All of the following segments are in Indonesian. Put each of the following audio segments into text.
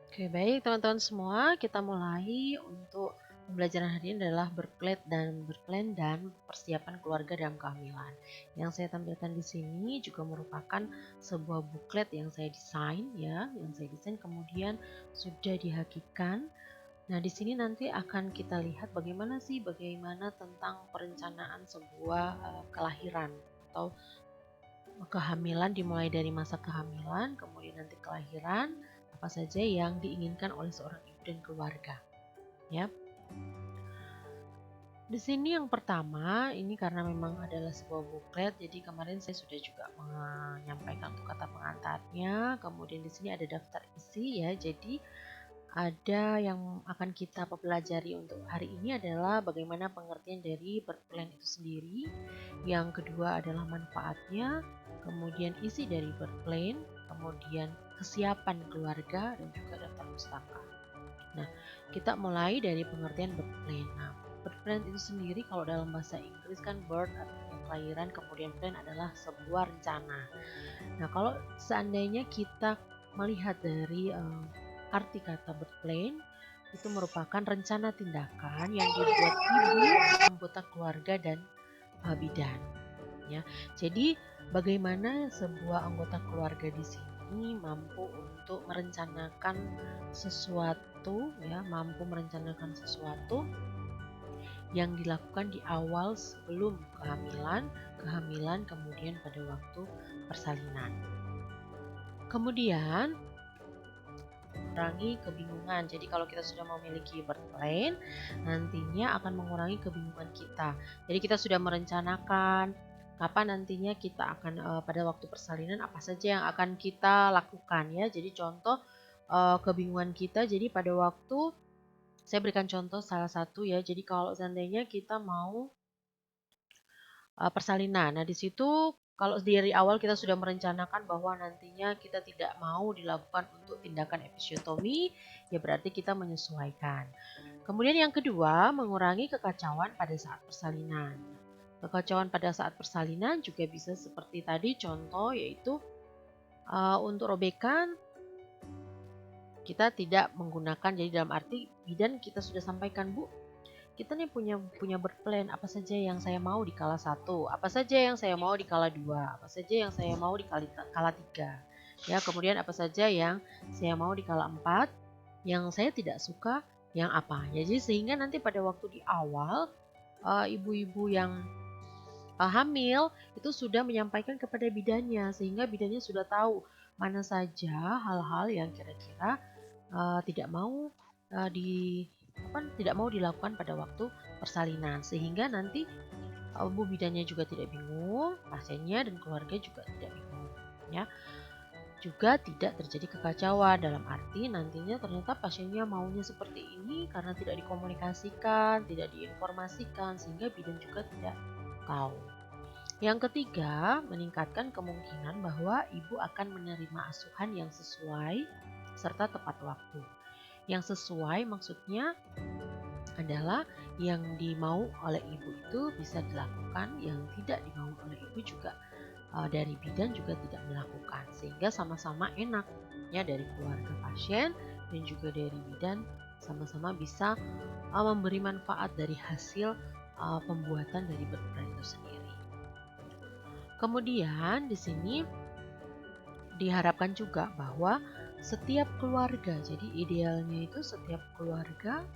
Oke, baik teman-teman semua, kita mulai untuk pembelajaran hari ini adalah berplan dan persiapan keluarga dalam kehamilan. Yang saya tampilkan di sini juga merupakan sebuah buklet yang saya desain kemudian sudah dihakikan. Nah, di sini nanti akan kita lihat bagaimana tentang perencanaan sebuah kelahiran atau kehamilan, dimulai dari masa kehamilan, kemudian nanti kelahiran, apa saja yang diinginkan oleh seorang ibu dan keluarga, ya. Di sini yang pertama, ini karena memang adalah sebuah buklet, jadi kemarin saya sudah juga menyampaikan untuk kata pengantarnya. Kemudian di sini ada daftar isi ya. Jadi ada yang akan kita pelajari untuk hari ini adalah bagaimana pengertian dari birth itu sendiri. Yang kedua adalah manfaatnya, kemudian isi dari birth kemudian kesiapan keluarga dan juga daftar pustaka. Nah, kita mulai dari pengertian birth Nah, birth itu sendiri kalau dalam bahasa Inggris kan birth artinya kelahiran, kemudian plan adalah sebuah rencana. Nah, kalau seandainya kita melihat dari arti kata birth itu merupakan rencana tindakan yang dibuat ibu, anggota keluarga dan bidan. Ya, jadi bagaimana sebuah anggota keluarga di sini mampu untuk merencanakan sesuatu, ya, mampu merencanakan sesuatu yang dilakukan di awal sebelum kehamilan, kemudian pada waktu persalinan. Kemudian mengurangi kebingungan. Jadi kalau kita sudah memiliki birth nantinya akan mengurangi kebingungan kita. Jadi kita sudah merencanakan kapan nantinya kita akan pada waktu persalinan apa saja yang akan kita lakukan ya. Jadi contoh kebingungan kita, jadi pada waktu saya berikan contoh salah satu ya. Jadi kalau seandainya kita mau persalinan. Nah, di situ kalau dari awal kita sudah merencanakan bahwa nantinya kita tidak mau dilakukan untuk tindakan episiotomi, ya berarti kita menyesuaikan. Kemudian yang kedua, mengurangi kekacauan pada saat persalinan. Kekacauan pada saat persalinan juga bisa seperti tadi contoh, yaitu untuk robekan kita tidak menggunakan, jadi dalam arti bidan kita sudah sampaikan, Bu, kita nih punya birth apa saja yang saya mau di kala 1, apa saja yang saya mau di kala 2, apa saja yang saya mau di kala 3. Ya, kemudian apa saja yang saya mau di kala 4, yang saya tidak suka yang apa. Jadi sehingga nanti pada waktu di awal ibu-ibu yang hamil itu sudah menyampaikan kepada bidannya, sehingga bidannya sudah tahu mana saja hal-hal yang kira-kira tidak mau tidak mau dilakukan pada waktu persalinan, sehingga nanti ibu bidannya juga tidak bingung, pasiennya dan keluarga juga tidak bingung, ya. Juga tidak terjadi kekacauan dalam arti nantinya ternyata pasiennya maunya seperti ini karena tidak dikomunikasikan, tidak diinformasikan, sehingga bidan juga tidak tahu. Yang ketiga, meningkatkan kemungkinan bahwa ibu akan menerima asuhan yang sesuai serta tepat waktu. Yang sesuai maksudnya adalah yang dimau oleh ibu itu bisa dilakukan, yang tidak dimau oleh ibu juga dari bidan juga tidak melakukan, sehingga sama-sama enak ya, dari keluarga pasien dan juga dari bidan sama-sama bisa memberi manfaat dari hasil pembuatan dari birth itu sendiri. Kemudian di sini diharapkan juga bahwa setiap keluarga, jadi idealnya itu setiap keluarga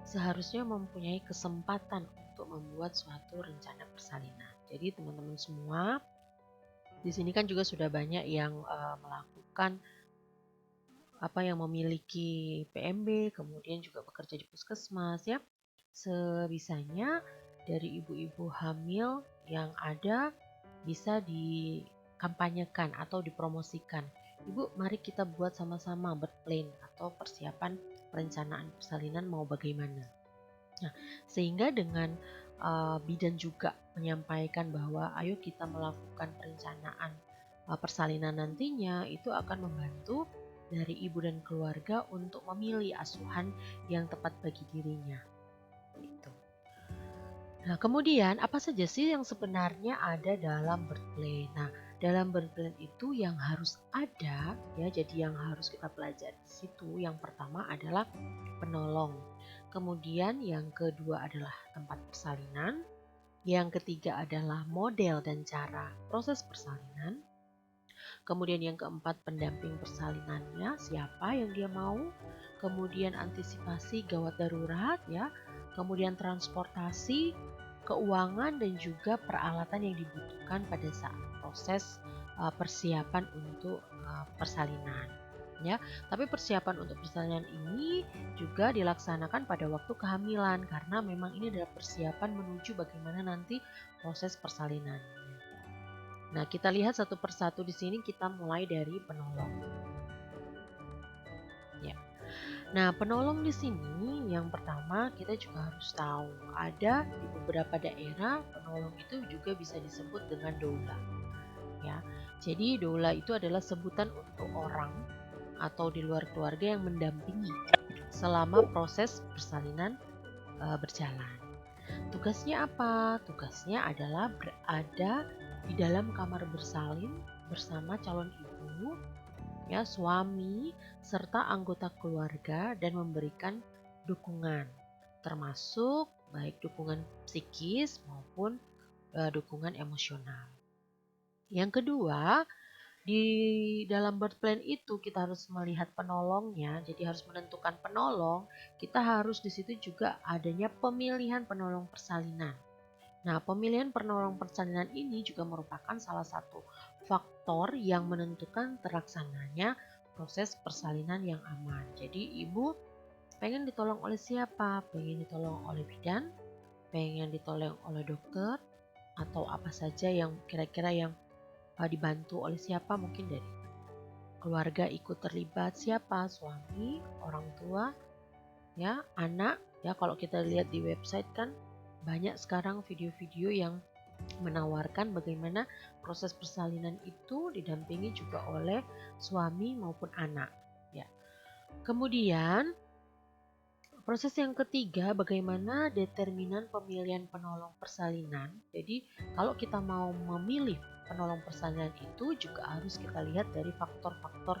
seharusnya mempunyai kesempatan untuk membuat suatu rencana persalinan. Jadi teman-teman semua, di sini kan juga sudah banyak yang melakukan yang memiliki PMB, kemudian juga bekerja di puskesmas ya. Sebisanya dari ibu-ibu hamil yang ada bisa dikampanyekan atau dipromosikan. Ibu, mari kita buat sama-sama birth atau persiapan perencanaan persalinan mau bagaimana. Nah, sehingga dengan bidan juga menyampaikan bahwa ayo kita melakukan perencanaan persalinan nantinya, itu akan membantu dari ibu dan keluarga untuk memilih asuhan yang tepat bagi dirinya. Gitu. Nah, kemudian apa saja sih yang sebenarnya ada dalam birth Nah, dalam birth plan itu yang harus ada ya, jadi yang harus kita pelajari di situ yang pertama adalah penolong. Kemudian yang kedua adalah tempat persalinan. Yang ketiga adalah model dan cara proses persalinan. Kemudian yang keempat pendamping persalinannya, siapa yang dia mau. Kemudian antisipasi gawat darurat ya. Kemudian transportasi, keuangan dan juga peralatan yang dibutuhkan pada saat proses persiapan untuk persalinan. Ya, tapi persiapan untuk persalinan ini juga dilaksanakan pada waktu kehamilan karena memang ini adalah persiapan menuju bagaimana nanti proses persalinan. Nah, kita lihat satu persatu di sini, kita mulai dari penolong. Ya. Nah, penolong di sini yang pertama kita juga harus tahu ada di beberapa daerah penolong itu juga bisa disebut dengan doula. Ya. Jadi doula itu adalah sebutan untuk orang atau di luar keluarga yang mendampingi selama proses persalinan berjalan. Tugasnya apa? Tugasnya adalah berada di dalam kamar bersalin bersama calon ibu, ya, suami, serta anggota keluarga dan memberikan dukungan, termasuk baik dukungan psikis maupun dukungan emosional. Yang kedua, di dalam birth plan itu kita harus melihat penolongnya, jadi harus menentukan penolong. Kita harus di situ juga adanya pemilihan penolong persalinan. Nah, pemilihan penolong persalinan ini juga merupakan salah satu faktor yang menentukan terlaksananya proses persalinan yang aman. Jadi, ibu pengen ditolong oleh siapa? Pengen ditolong oleh bidan, pengen ditolong oleh dokter, atau apa saja yang kira-kira yang dibantu oleh siapa, mungkin dari keluarga ikut terlibat, siapa, suami, orang tua, ya, anak, ya. Kalau kita lihat di website kan banyak sekarang video-video yang menawarkan bagaimana proses persalinan itu didampingi juga oleh suami maupun anak, ya. Kemudian proses yang ketiga, bagaimana determinan pemilihan penolong persalinan. Jadi, kalau kita mau memilih penolong persalinan itu juga harus kita lihat dari faktor-faktor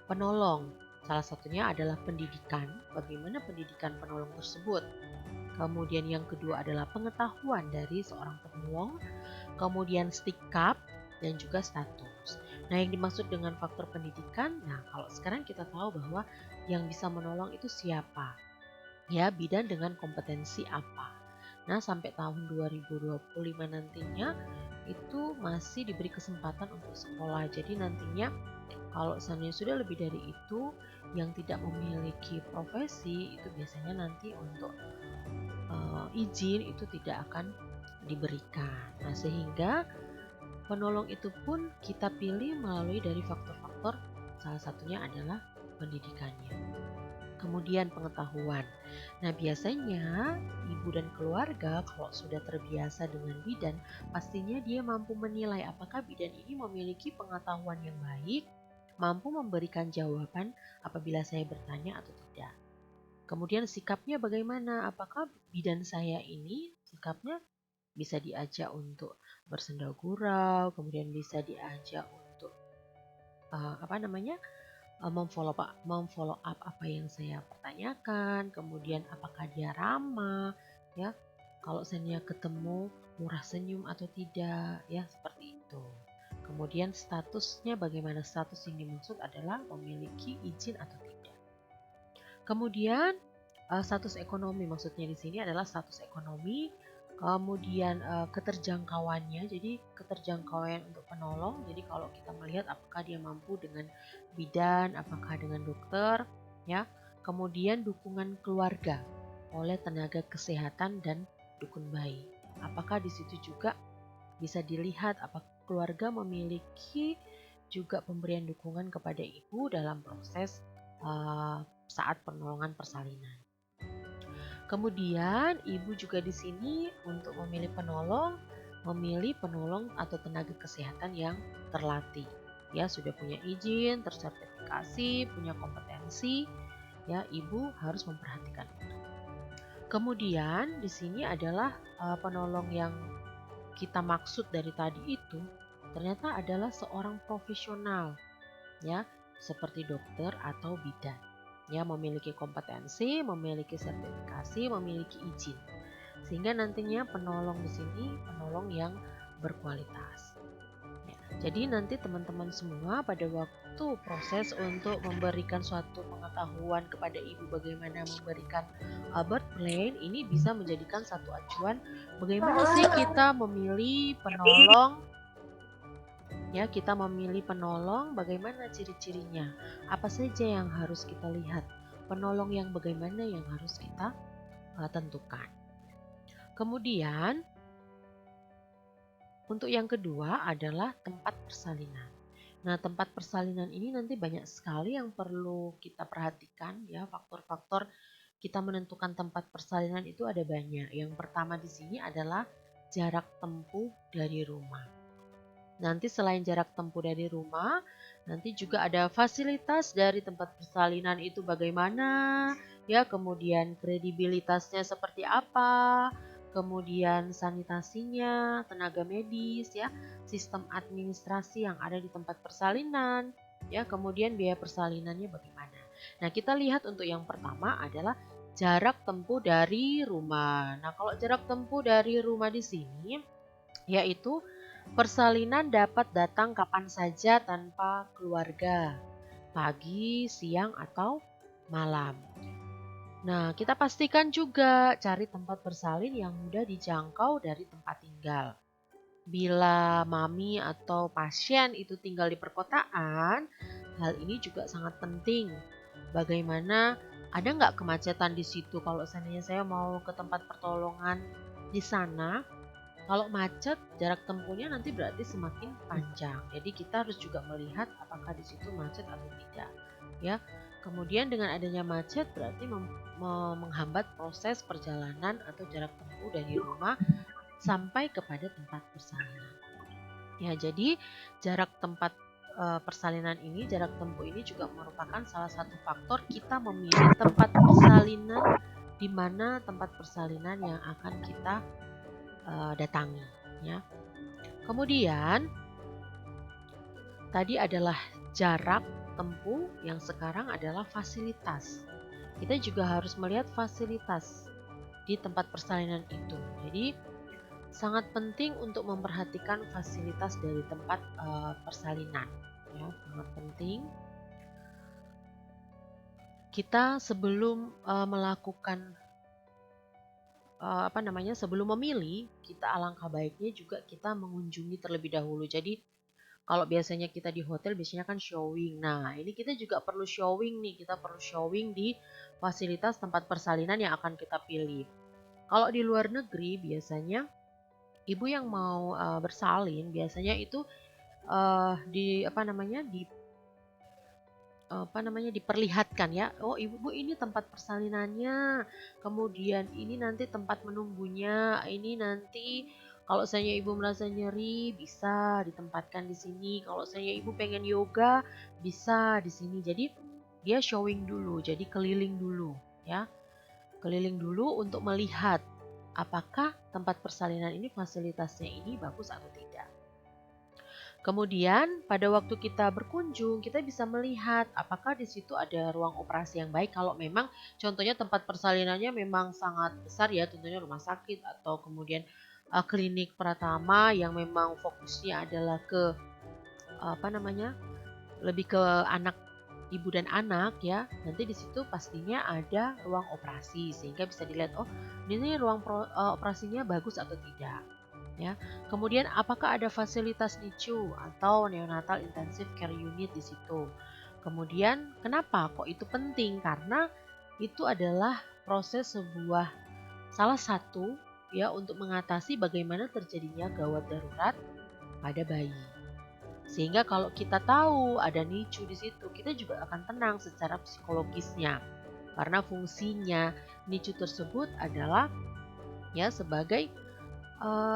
penolong. Salah satunya adalah pendidikan, bagaimana pendidikan penolong tersebut. Kemudian yang kedua adalah pengetahuan dari seorang penolong, kemudian sikap dan juga status. Nah, yang dimaksud dengan faktor pendidikan, nah kalau sekarang kita tahu bahwa yang bisa menolong itu siapa. Ya, bidan dengan kompetensi apa. Nah, sampai tahun 2025 nantinya itu masih diberi kesempatan untuk sekolah. Jadi nantinya kalau seandainya sudah lebih dari itu yang tidak memiliki profesi itu biasanya nanti untuk izin itu tidak akan diberikan. Nah, sehingga penolong itu pun kita pilih melalui dari faktor-faktor, salah satunya adalah pendidikannya. Kemudian pengetahuan. Nah, biasanya ibu dan keluarga kalau sudah terbiasa dengan bidan, pastinya dia mampu menilai apakah bidan ini memiliki pengetahuan yang baik, mampu memberikan jawaban apabila saya bertanya atau tidak. Kemudian sikapnya bagaimana? Apakah bidan saya ini sikapnya bisa diajak untuk bersenda gurau, kemudian bisa diajak untuk memfollow up apa yang saya pertanyakan, kemudian apakah dia ramah, ya, kalau saya ketemu murah senyum atau tidak, ya, seperti itu. Kemudian statusnya bagaimana? Status yang dimaksud adalah memiliki izin atau tidak. Kemudian status ekonomi, maksudnya di sini adalah status ekonomi. Kemudian keterjangkauannya, jadi keterjangkauan untuk penolong. Jadi kalau kita melihat apakah dia mampu dengan bidan, apakah dengan dokter, ya. Kemudian dukungan keluarga oleh tenaga kesehatan dan dukun bayi. Apakah di situ juga bisa dilihat apakah keluarga memiliki juga pemberian dukungan kepada ibu dalam proses saat penolongan persalinan. Kemudian ibu juga di sini untuk memilih penolong atau tenaga kesehatan yang terlatih. Ya, sudah punya izin, tersertifikasi, punya kompetensi, ya, ibu harus memperhatikan itu. Kemudian di sini adalah penolong yang kita maksud dari tadi itu ternyata adalah seorang profesional, ya, seperti dokter atau bidan. Ya, memiliki kompetensi, memiliki sertifikasi, memiliki izin. Sehingga nantinya penolong di sini penolong yang berkualitas. Ya, jadi nanti teman-teman semua pada waktu proses untuk memberikan suatu pengetahuan kepada ibu bagaimana memberikan birth plan, ini bisa menjadikan satu acuan bagaimana sih kita memilih penolong. Ya, kita memilih penolong, bagaimana ciri-cirinya? Apa saja yang harus kita lihat? Penolong yang bagaimana yang harus kita tentukan. Kemudian, untuk yang kedua adalah tempat persalinan. Nah, tempat persalinan ini nanti banyak sekali yang perlu kita perhatikan ya, faktor-faktor kita menentukan tempat persalinan itu ada banyak. Yang pertama di sini adalah jarak tempuh dari rumah. Nanti selain jarak tempuh dari rumah, nanti juga ada fasilitas dari tempat persalinan itu bagaimana, ya, kemudian kredibilitasnya seperti apa, kemudian sanitasinya, tenaga medis, ya, sistem administrasi yang ada di tempat persalinan, ya, kemudian biaya persalinannya bagaimana. Nah, kita lihat untuk yang pertama adalah jarak tempuh dari rumah. Nah, kalau jarak tempuh dari rumah di sini, yaitu persalinan dapat datang kapan saja tanpa keluarga, pagi, siang, atau malam. Nah, kita pastikan juga cari tempat bersalin yang mudah dijangkau dari tempat tinggal. Bila mami atau pasien itu tinggal di perkotaan, hal ini juga sangat penting. Bagaimana, ada nggak kemacetan di situ kalau seandainya saya mau ke tempat pertolongan di sana? Kalau macet, jarak tempuhnya nanti berarti semakin panjang. Jadi kita harus juga melihat apakah di situ macet atau tidak. Ya, kemudian dengan adanya macet berarti menghambat proses perjalanan atau jarak tempuh dari rumah sampai kepada tempat persalinan. Ya, jadi jarak tempat persalinan ini, jarak tempuh ini juga merupakan salah satu faktor kita memilih tempat persalinan di mana tempat persalinan yang akan kita datangi, ya. Kemudian tadi adalah jarak tempuh, yang sekarang adalah fasilitas. Kita juga harus melihat fasilitas di tempat persalinan itu. Jadi sangat penting untuk memperhatikan fasilitas dari tempat persalinan, ya, sangat penting. Kita sebelum melakukan sebelum memilih, kita alangkah baiknya juga kita mengunjungi terlebih dahulu. Jadi kalau biasanya kita di hotel biasanya kan showing. Nah, ini kita juga perlu showing nih, kita perlu showing di fasilitas tempat persalinan yang akan kita pilih. Kalau di luar negeri biasanya ibu yang mau bersalin biasanya itu diperlihatkan ya. Oh, ibu ini tempat persalinannya. Kemudian ini nanti tempat menunggunya. Ini nanti kalau saya ibu merasa nyeri bisa ditempatkan di sini. Kalau saya ibu pengen yoga bisa di sini. Jadi dia showing dulu. Jadi keliling dulu ya. Keliling dulu untuk melihat apakah tempat persalinan ini fasilitasnya ini bagus atau tidak. Kemudian pada waktu kita berkunjung, kita bisa melihat apakah di situ ada ruang operasi yang baik. Kalau memang contohnya tempat persalinannya memang sangat besar ya, tentunya rumah sakit atau kemudian klinik Pratama yang memang fokusnya adalah ke lebih ke anak, ibu dan anak ya. Nanti di situ pastinya ada ruang operasi sehingga bisa dilihat oh ini ruang operasinya bagus atau tidak. Ya. Kemudian apakah ada fasilitas NICU atau neonatal intensive care unit di situ? Kemudian kenapa kok itu penting? Karena itu adalah proses salah satu ya untuk mengatasi bagaimana terjadinya gawat darurat pada bayi. Sehingga kalau kita tahu ada NICU di situ, kita juga akan tenang secara psikologisnya. Karena fungsinya NICU tersebut adalah ya sebagai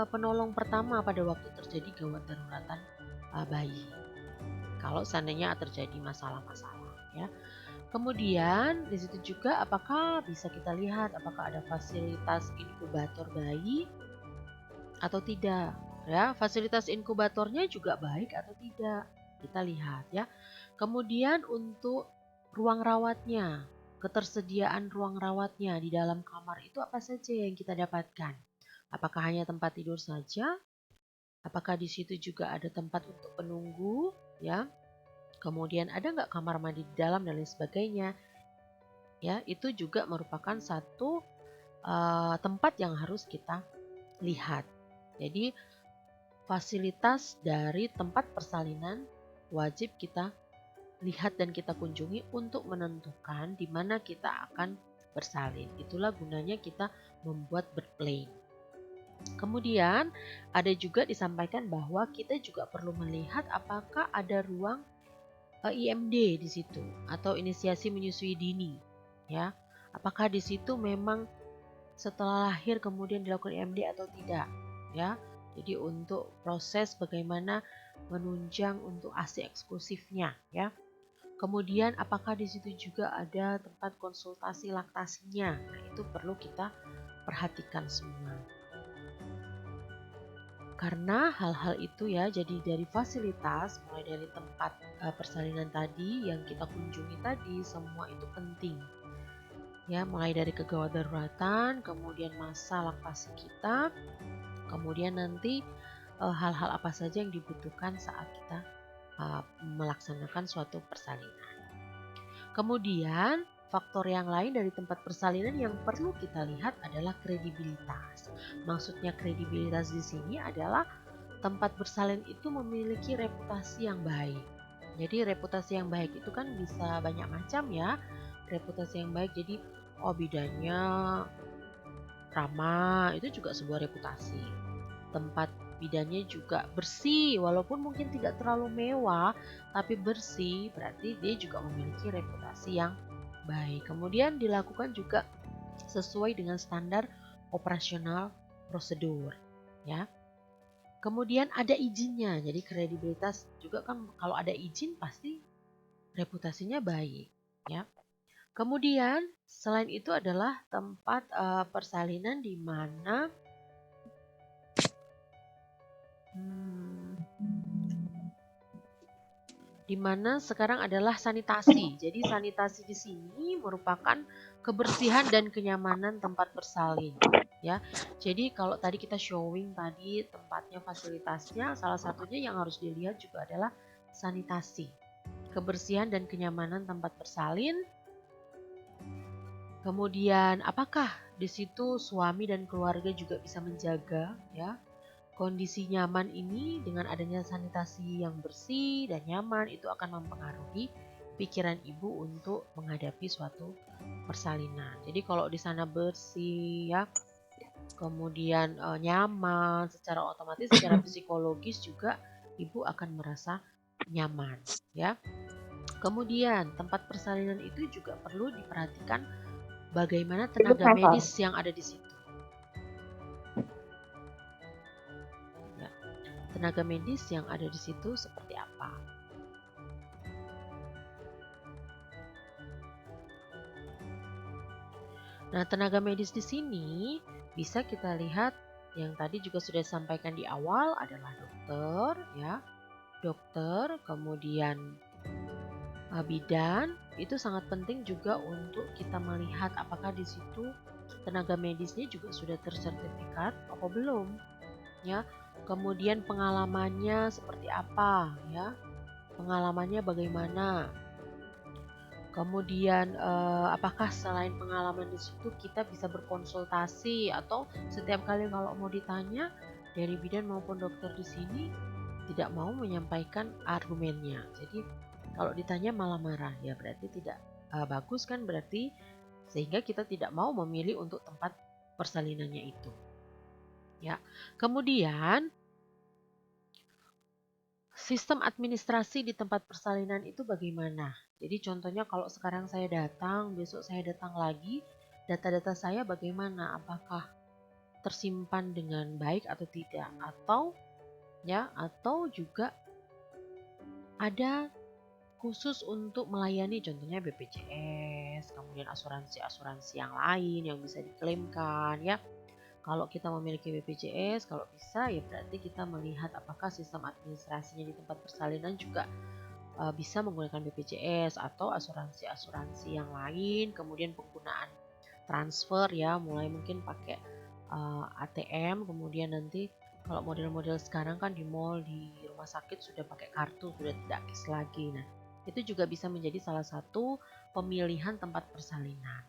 penolong pertama pada waktu terjadi gawat daruratan bayi. Kalau seandainya terjadi masalah-masalah ya. Kemudian di situ juga apakah bisa kita lihat apakah ada fasilitas inkubator bayi atau tidak. Ya, fasilitas inkubatornya juga baik atau tidak. Kita lihat ya. Kemudian untuk ruang rawatnya, ketersediaan ruang rawatnya di dalam kamar itu apa saja yang kita dapatkan? Apakah hanya tempat tidur saja? Apakah di situ juga ada tempat untuk penunggu? Ya, kemudian ada nggak kamar mandi di dalam dan lain sebagainya? Ya, itu juga merupakan satu tempat yang harus kita lihat. Jadi fasilitas dari tempat persalinan wajib kita lihat dan kita kunjungi untuk menentukan di mana kita akan bersalin. Itulah gunanya kita membuat birth. Kemudian ada juga disampaikan bahwa kita juga perlu melihat apakah ada ruang IMD di situ atau inisiasi menyusui dini, ya. Apakah di situ memang setelah lahir kemudian dilakukan IMD atau tidak, ya. Jadi untuk proses bagaimana menunjang untuk ASI eksklusifnya, ya. Kemudian apakah di situ juga ada tempat konsultasi laktasinya? Nah, itu perlu kita perhatikan semua. Karena hal-hal itu ya, jadi dari fasilitas mulai dari tempat persalinan tadi yang kita kunjungi tadi semua itu penting. Ya, mulai dari kegawat daruratan, kemudian masa laktasi kita, kemudian nanti hal-hal apa saja yang dibutuhkan saat kita melaksanakan suatu persalinan. Kemudian faktor yang lain dari tempat persalinan yang perlu kita lihat adalah kredibilitas. Maksudnya kredibilitas di sini adalah tempat bersalin itu memiliki reputasi yang baik. Jadi reputasi yang baik itu kan bisa banyak macam ya. Reputasi yang baik jadi bidannya ramah, itu juga sebuah reputasi. Tempat bidannya juga bersih, walaupun mungkin tidak terlalu mewah, tapi bersih, berarti dia juga memiliki reputasi yang baik. Kemudian dilakukan juga sesuai dengan standar operasional prosedur, ya. Kemudian ada izinnya, jadi kredibilitas juga kan kalau ada izin pasti reputasinya baik, ya. Kemudian selain itu adalah tempat persalinan di mana sekarang adalah sanitasi. Jadi sanitasi di sini merupakan kebersihan dan kenyamanan tempat bersalin, ya. Jadi kalau tadi kita showing tadi tempatnya, fasilitasnya, salah satunya yang harus dilihat juga adalah sanitasi, kebersihan dan kenyamanan tempat bersalin. Kemudian apakah di situ suami dan keluarga juga bisa menjaga, ya, kondisi nyaman ini. Dengan adanya sanitasi yang bersih dan nyaman itu akan mempengaruhi pikiran ibu untuk menghadapi suatu persalinan. Jadi kalau di sana bersih ya, kemudian nyaman, secara otomatis secara psikologis juga ibu akan merasa nyaman, ya. Kemudian tempat persalinan itu juga perlu diperhatikan bagaimana tenaga medis yang ada di situ. Tenaga medis yang ada di situ seperti apa. Nah, tenaga medis di sini bisa kita lihat yang tadi juga sudah disampaikan di awal adalah dokter, ya. Dokter, kemudian bidan, itu sangat penting juga untuk kita melihat apakah di situ tenaga medisnya juga sudah tersertifikat atau belum, ya. Kemudian pengalamannya seperti apa, ya. Pengalamannya bagaimana? Kemudian apakah selain pengalaman di situ kita bisa berkonsultasi atau setiap kali kalau mau ditanya dari bidan maupun dokter di sini tidak mau menyampaikan argumennya. Jadi kalau ditanya malah marah, ya berarti tidak bagus kan, berarti sehingga kita tidak mau memilih untuk tempat persalinannya itu. Ya. Kemudian sistem administrasi di tempat persalinan itu bagaimana? Jadi contohnya kalau sekarang saya datang, besok saya datang lagi, data-data saya bagaimana? Apakah tersimpan dengan baik atau tidak? Atau juga ada khusus untuk melayani contohnya BPJS, kemudian asuransi-asuransi yang lain yang bisa diklaimkan, ya. Kalau kita memiliki BPJS, kalau bisa ya berarti kita melihat apakah sistem administrasinya di tempat persalinan juga bisa menggunakan BPJS atau asuransi-asuransi yang lain, kemudian penggunaan transfer ya, mulai mungkin pakai ATM, kemudian nanti kalau model-model sekarang kan di mall, di rumah sakit sudah pakai kartu, sudah tidak cash lagi. Nah, itu juga bisa menjadi salah satu pemilihan tempat persalinan.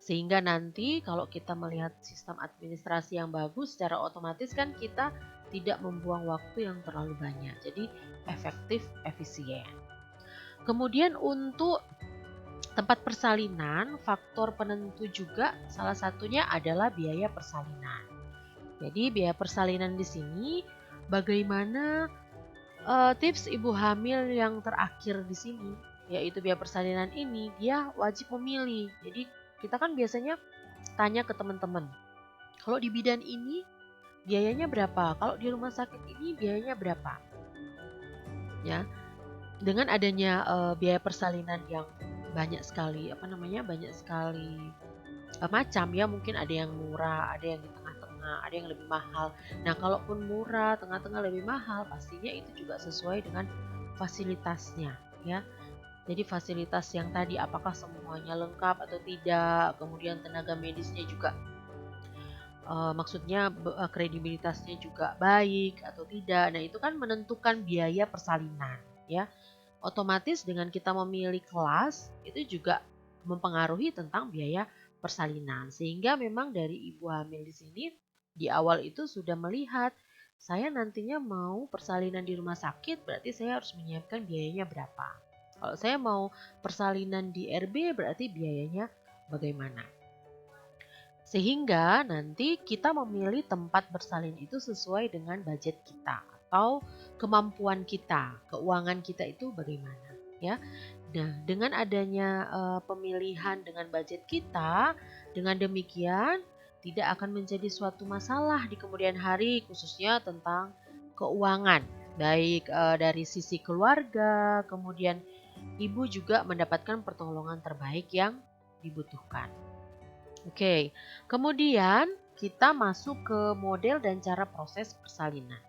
Sehingga nanti kalau kita melihat sistem administrasi yang bagus, secara otomatis kan kita tidak membuang waktu yang terlalu banyak. Jadi efektif, efisien. Kemudian untuk tempat persalinan, faktor penentu juga salah satunya adalah biaya persalinan. Jadi biaya persalinan di sini bagaimana tips ibu hamil yang terakhir di sini, yaitu biaya persalinan ini dia wajib memilih. Jadi kita kan biasanya tanya ke teman-teman, kalau di bidan ini biayanya berapa? Kalau di rumah sakit ini biayanya berapa? Ya, dengan adanya biaya persalinan yang banyak sekali, banyak sekali macam ya, mungkin ada yang murah, ada yang di tengah-tengah, ada yang lebih mahal. Nah, kalaupun murah, tengah-tengah, lebih mahal, pastinya itu juga sesuai dengan fasilitasnya ya. Jadi fasilitas yang tadi apakah semuanya lengkap atau tidak, kemudian tenaga medisnya juga maksudnya kredibilitasnya juga baik atau tidak. Nah, itu kan menentukan biaya persalinan ya. Otomatis dengan kita memilih kelas itu juga mempengaruhi tentang biaya persalinan. Sehingga memang dari ibu hamil di sini di awal itu sudah melihat saya nantinya mau persalinan di rumah sakit, berarti saya harus menyiapkan biayanya berapa. Kalau saya mau persalinan di RB berarti biayanya bagaimana. Sehingga nanti kita memilih tempat bersalin itu sesuai dengan budget kita atau kemampuan kita, keuangan kita itu bagaimana ya. Nah, dengan adanya pemilihan dengan budget kita, dengan demikian tidak akan menjadi suatu masalah di kemudian hari, khususnya tentang keuangan, baik dari sisi keluarga, kemudian ibu juga mendapatkan pertolongan terbaik yang dibutuhkan. Oke, kemudian kita masuk ke model dan cara proses persalinan.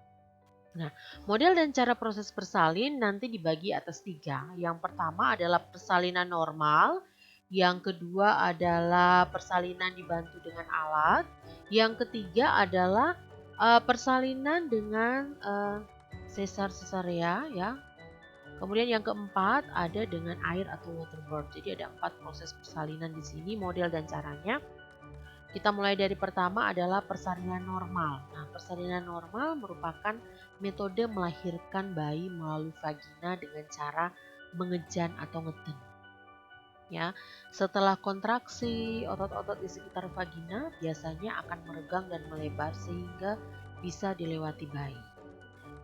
Nah, model dan cara proses persalin nanti dibagi atas 3. Yang pertama adalah persalinan normal, yang kedua adalah persalinan dibantu dengan alat, yang ketiga adalah persalinan dengan sesar-cesarea ya. Kemudian yang keempat ada dengan air atau waterboard. Jadi ada 4 proses persalinan di sini, model dan caranya. Kita mulai dari pertama adalah persalinan normal. Nah, persalinan normal merupakan metode melahirkan bayi melalui vagina dengan cara mengejan atau ngeden. Ya, setelah kontraksi, otot-otot di sekitar vagina biasanya akan meregang dan melebar sehingga bisa dilewati bayi.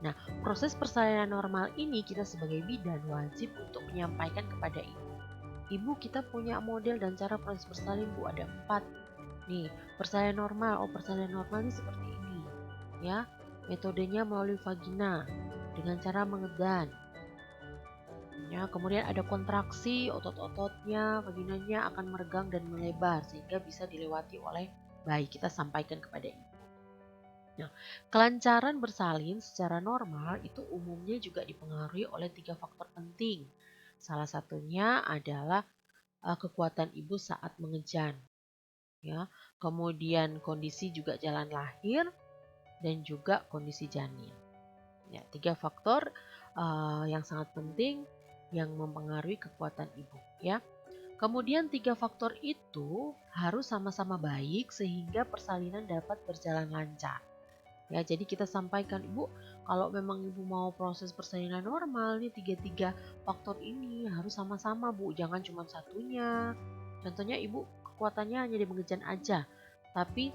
Nah, proses persalinan normal ini kita sebagai bidan wajib untuk menyampaikan kepada ibu. Ibu, kita punya model dan cara proses bersalin, Bu, ada 4. Nih, persalinan normal. Oh, persalinan normal ini seperti ini. Ya, metodenya melalui vagina dengan cara mengedan. Ya, kemudian ada kontraksi, otot-ototnya, vaginanya akan meregang dan melebar sehingga bisa dilewati oleh bayi. Kita sampaikan kepada ibu. Nah, kelancaran bersalin secara normal itu umumnya juga dipengaruhi oleh 3 faktor penting. Salah satunya adalah kekuatan ibu saat mengejan. Ya, kemudian kondisi juga jalan lahir dan juga kondisi janin. Ya, 3 faktor yang sangat penting yang mempengaruhi kekuatan ibu. Ya, kemudian 3 faktor itu harus sama-sama baik sehingga persalinan dapat berjalan lancar. Ya, jadi kita sampaikan, Ibu, kalau memang Ibu mau proses persalinan normal nih 3 faktor ini harus sama-sama, Bu. Jangan cuma satunya. Contohnya Ibu kekuatannya hanya di mengejan aja, tapi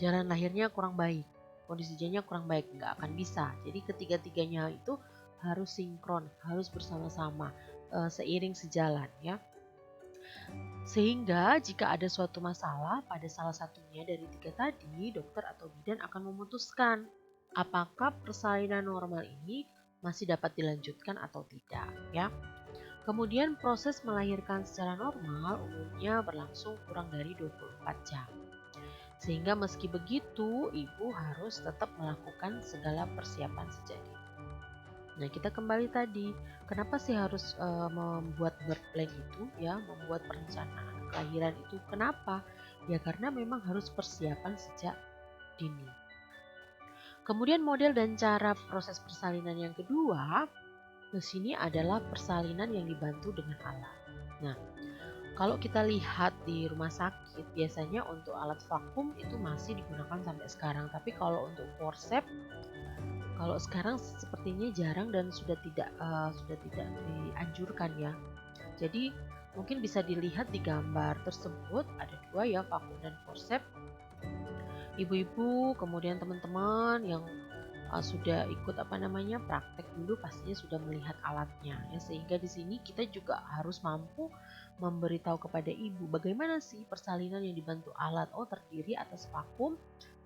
jalan lahirnya kurang baik, kondisi janinnya kurang baik, nggak akan bisa. Jadi ketiga-tiganya itu harus sinkron, harus bersama-sama, seiring sejalan ya. Sehingga jika ada suatu masalah pada salah satunya dari 3 tadi, dokter atau bidan akan memutuskan apakah persalinan normal ini masih dapat dilanjutkan atau tidak ya. Kemudian proses melahirkan secara normal umumnya berlangsung kurang dari 24 jam. Sehingga meski begitu, ibu harus tetap melakukan segala persiapan sejak dini. Nah, kita kembali tadi, kenapa sih harus membuat birth plan itu ya, membuat perencanaan kelahiran itu? Kenapa? Ya karena memang harus persiapan sejak dini. Kemudian model dan cara proses persalinan yang kedua, di sini adalah persalinan yang dibantu dengan alat. Nah, kalau kita lihat di rumah sakit, biasanya untuk alat vakum itu masih digunakan sampai sekarang. Tapi kalau untuk forceps, kalau sekarang sepertinya jarang dan sudah tidak dianjurkan ya. Jadi mungkin bisa dilihat di gambar tersebut ada dua ya, vakum dan forceps. Ibu-ibu kemudian teman-teman yang sudah ikut praktek dulu pastinya sudah melihat alatnya ya, sehingga di sini kita juga harus mampu memberitahu kepada ibu bagaimana sih persalinan yang dibantu alat. Oh, terdiri atas vakum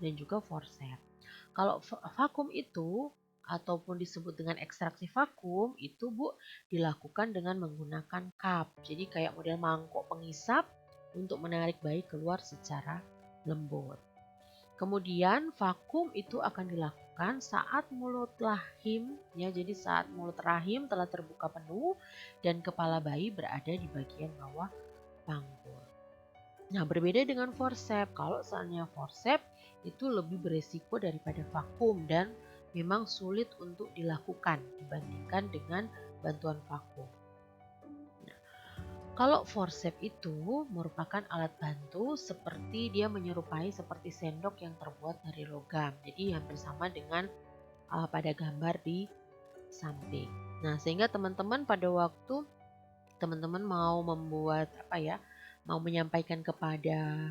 dan juga forceps. Kalau vakum itu ataupun disebut dengan ekstraksi vakum itu Bu dilakukan dengan menggunakan cup. Jadi kayak model mangkok pengisap untuk menarik bayi keluar secara lembut. Kemudian vakum itu akan dilakukan saat mulut rahim ya. Jadi saat mulut rahim telah terbuka penuh dan kepala bayi berada di bagian bawah panggul. Nah, berbeda dengan forceps. Kalau seandainya forceps itu lebih beresiko daripada vakum dan memang sulit untuk dilakukan dibandingkan dengan bantuan vakum. Kalau forceps itu merupakan alat bantu seperti dia menyerupai seperti sendok yang terbuat dari logam. Jadi hampir sama dengan pada gambar di samping. Nah, sehingga teman-teman pada waktu teman-teman mau membuat mau menyampaikan kepada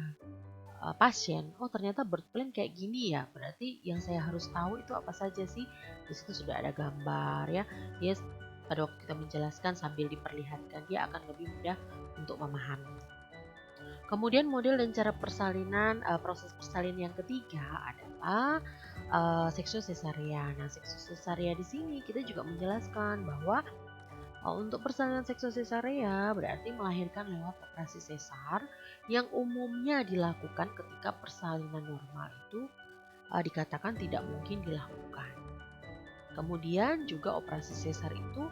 pasien, oh ternyata birth plan kayak gini ya. Berarti yang saya harus tahu itu apa saja sih? Di situ sudah ada gambar ya. Dia pada waktu kita menjelaskan sambil diperlihatkan, dia akan lebih mudah untuk memahami. Kemudian model dan cara persalinan, proses persalinan yang ketiga adalah seksu sesarea. Nah, seksu sesarea di sini kita juga menjelaskan bahwa untuk persalinan seksu sesarea berarti melahirkan lewat operasi sesar yang umumnya dilakukan ketika persalinan normal itu dikatakan tidak mungkin dilakukan. Kemudian juga operasi sesar itu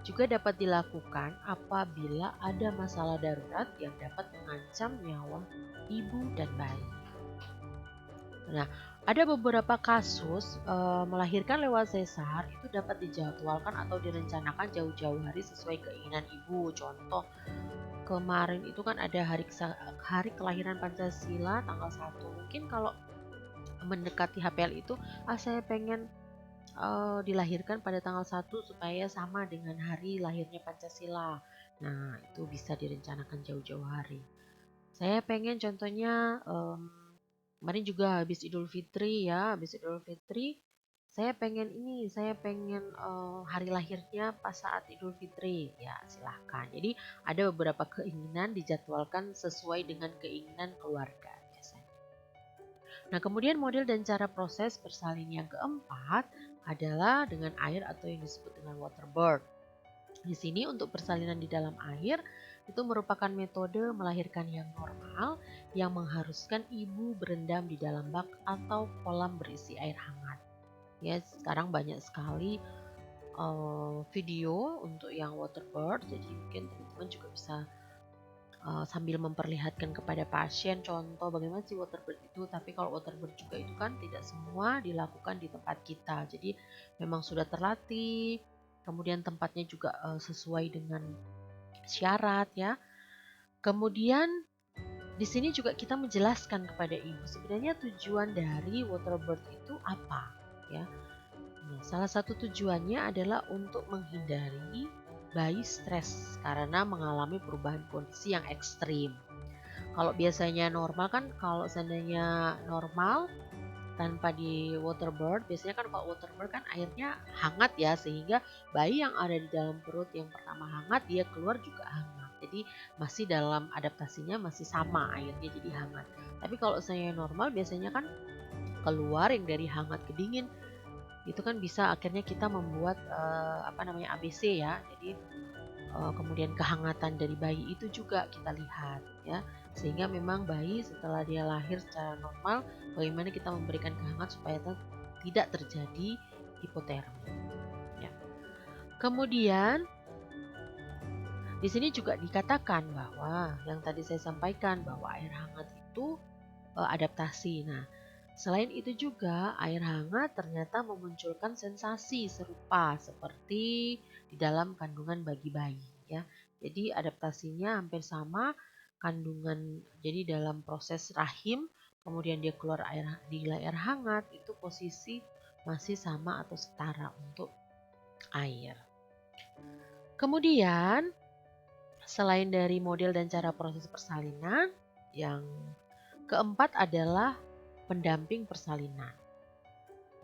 juga dapat dilakukan apabila ada masalah darurat yang dapat mengancam nyawa ibu dan bayi. Nah, ada beberapa kasus melahirkan lewat sesar itu dapat dijadwalkan atau direncanakan jauh-jauh hari sesuai keinginan ibu. Contoh, kemarin itu kan ada hari kelahiran Pancasila tanggal 1. Mungkin kalau mendekati HPL itu, saya pengen dilahirkan pada tanggal 1 supaya sama dengan hari lahirnya Pancasila. Nah, itu bisa direncanakan jauh-jauh hari. Saya pengen contohnya kemarin juga habis Idul Fitri ya, habis Idul Fitri saya pengen hari lahirnya pas saat Idul Fitri. Ya, silahkan. Jadi ada beberapa keinginan dijadwalkan sesuai dengan keinginan keluarga biasanya. Nah, kemudian model dan cara proses bersalin yang keempat adalah dengan air atau yang disebut dengan water birth. Di sini untuk persalinan di dalam air itu merupakan metode melahirkan yang normal yang mengharuskan ibu berendam di dalam bak atau kolam berisi air hangat. Ya, sekarang banyak sekali video untuk yang water birth, jadi mungkin teman-teman juga bisa sambil memperlihatkan kepada pasien contoh bagaimana sih water birth itu. Tapi kalau water birth juga itu kan tidak semua dilakukan di tempat kita, jadi memang sudah terlatih, kemudian tempatnya juga sesuai dengan syarat ya. Kemudian di sini juga kita menjelaskan kepada ibu sebenarnya tujuan dari water birth itu apa ya. Nah, salah satu tujuannya adalah untuk menghindari bayi stres karena mengalami perubahan kondisi yang ekstrim. Kalau biasanya normal kan, kalau seandainya normal tanpa di water birth, biasanya kan kalau water birth kan airnya hangat ya, sehingga bayi yang ada di dalam perut yang pertama hangat, dia keluar juga hangat. Jadi masih dalam adaptasinya masih sama airnya jadi hangat. Tapi kalau saya normal biasanya kan keluar yang dari hangat ke dingin, itu kan bisa akhirnya kita membuat ABC ya. Jadi kemudian kehangatan dari bayi itu juga kita lihat ya. Sehingga memang bayi setelah dia lahir secara normal, bagaimana kita memberikan kehangatan supaya tidak terjadi hipotermi. Ya. Kemudian di sini juga dikatakan bahwa yang tadi saya sampaikan bahwa air hangat itu adaptasi. Nah, selain itu juga air hangat ternyata memunculkan sensasi serupa seperti di dalam kandungan bagi bayi ya. Jadi adaptasinya hampir sama kandungan. Jadi dalam proses rahim kemudian dia keluar air hangat itu posisi masih sama atau setara untuk air. Kemudian selain dari model dan cara proses persalinan, yang keempat adalah pendamping persalinan.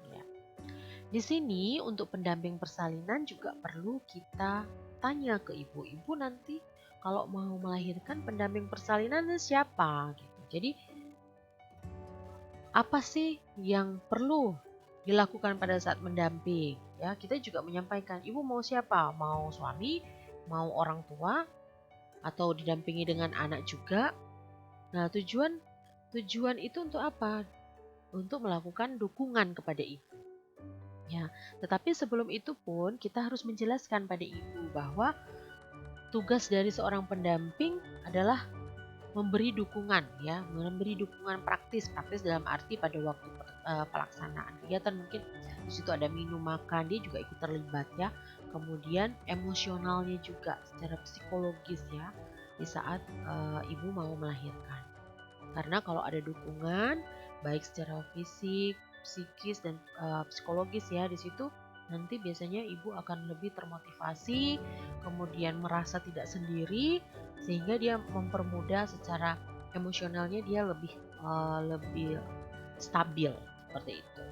Ya. Di sini untuk pendamping persalinan juga perlu kita tanya ke ibu-ibu nanti kalau mau melahirkan pendamping persalinan siapa gitu. Jadi apa sih yang perlu dilakukan pada saat mendamping? Ya, kita juga menyampaikan, ibu mau siapa? Mau suami, mau orang tua, atau didampingi dengan anak juga. Nah, tujuan itu untuk apa? Untuk melakukan dukungan kepada ibu. Ya, tetapi sebelum itu pun kita harus menjelaskan pada ibu bahwa tugas dari seorang pendamping adalah memberi dukungan ya, memberi dukungan praktis dalam arti pada waktu pelaksanaan kegiatan mungkin di situ ada minum makan, dia juga ikut terlibat ya. Kemudian emosionalnya juga secara psikologis ya di saat ibu mau melahirkan. Karena kalau ada dukungan baik secara fisik, psikis dan psikologis ya di situ nanti biasanya ibu akan lebih termotivasi, kemudian merasa tidak sendiri sehingga dia mempermudah secara emosionalnya dia lebih stabil seperti itu.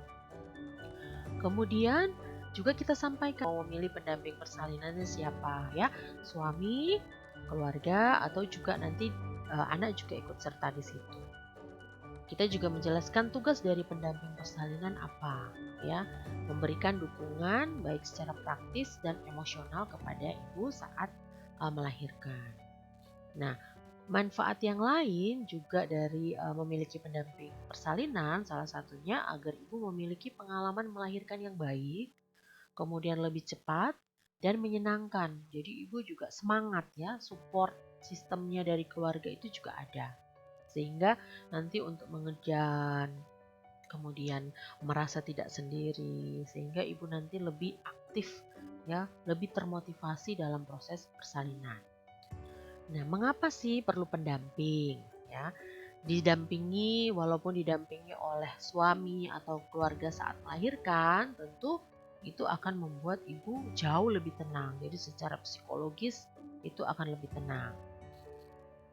Kemudian juga kita sampaikan mau memilih pendamping persalinannya siapa ya, suami, keluarga atau juga nanti anak juga ikut serta di situ. Kita juga menjelaskan tugas dari pendamping persalinan apa, ya, memberikan dukungan baik secara praktis dan emosional kepada ibu saat melahirkan. Nah, manfaat yang lain juga dari memiliki pendamping persalinan, salah satunya agar ibu memiliki pengalaman melahirkan yang baik, kemudian lebih cepat dan menyenangkan. Jadi ibu juga semangat ya, support sistemnya dari keluarga itu juga ada. Sehingga nanti untuk mengejar, kemudian merasa tidak sendiri, sehingga ibu nanti lebih aktif ya, lebih termotivasi dalam proses persalinan. Nah, mengapa sih perlu pendamping ya? Walaupun didampingi oleh suami atau keluarga saat melahirkan, tentu itu akan membuat ibu jauh lebih tenang. Jadi secara psikologis itu akan lebih tenang.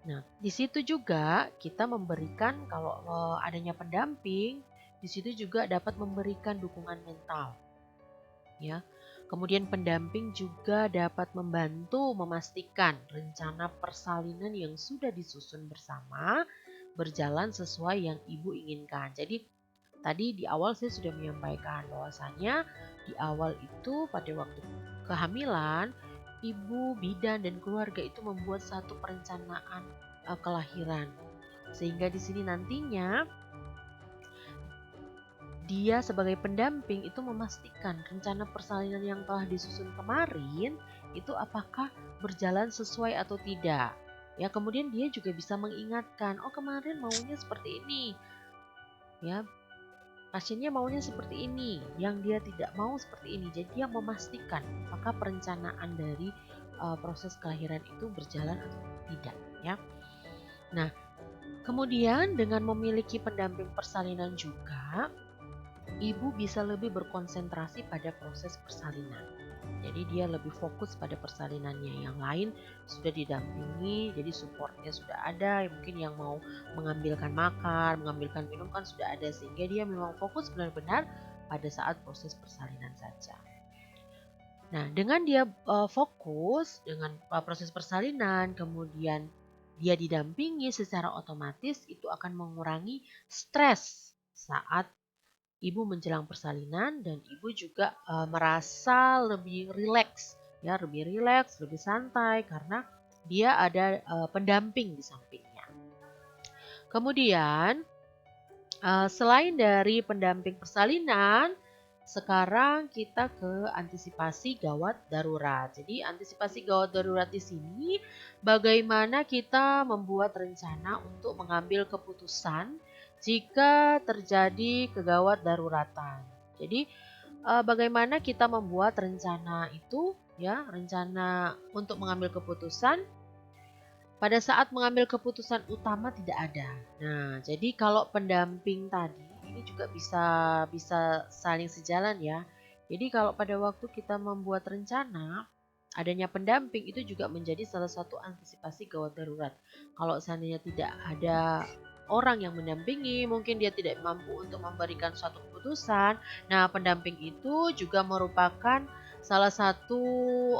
Nah, di situ juga kita memberikan kalau adanya pendamping, di situ juga dapat memberikan dukungan mental. Ya. Kemudian pendamping juga dapat membantu memastikan rencana persalinan yang sudah disusun bersama berjalan sesuai yang ibu inginkan. Jadi tadi di awal saya sudah menyampaikan bahwasanya di awal itu pada waktu kehamilan ibu, bidan dan keluarga itu membuat satu perencanaan kelahiran. Sehingga di sini nantinya dia sebagai pendamping itu memastikan rencana persalinan yang telah disusun kemarin itu apakah berjalan sesuai atau tidak. Ya, kemudian dia juga bisa mengingatkan, oh kemarin maunya seperti ini. Ya, pasiennya maunya seperti ini, yang dia tidak mau seperti ini. Jadi dia memastikan apakah perencanaan dari proses kelahiran itu berjalan atau tidak, ya. Nah, kemudian dengan memiliki pendamping persalinan juga, ibu bisa lebih berkonsentrasi pada proses persalinan. Jadi dia lebih fokus pada persalinannya. Yang lain sudah didampingi, jadi supportnya sudah ada. Mungkin yang mau mengambilkan makan, mengambilkan minum kan sudah ada. Sehingga dia memang fokus benar-benar pada saat proses persalinan saja. Nah, dengan dia fokus dengan proses persalinan, kemudian dia didampingi secara otomatis itu akan mengurangi stres saat ibu menjelang persalinan dan ibu juga merasa lebih rileks ya lebih rileks, lebih santai karena dia ada pendamping di sampingnya. Kemudian selain dari pendamping persalinan, sekarang kita ke antisipasi gawat darurat. Jadi antisipasi gawat darurat di sini bagaimana kita membuat rencana untuk mengambil keputusan jika terjadi kegawat daruratan. Jadi bagaimana kita membuat rencana itu ya, rencana untuk mengambil keputusan pada saat mengambil keputusan utama tidak ada. Nah, jadi kalau pendamping tadi ini juga bisa bisa saling sejalan ya. Jadi kalau pada waktu kita membuat rencana, adanya pendamping itu juga menjadi salah satu antisipasi gawat darurat. Kalau seandainya tidak ada orang yang mendampingi, mungkin dia tidak mampu untuk memberikan suatu keputusan. Nah, pendamping itu juga merupakan salah satu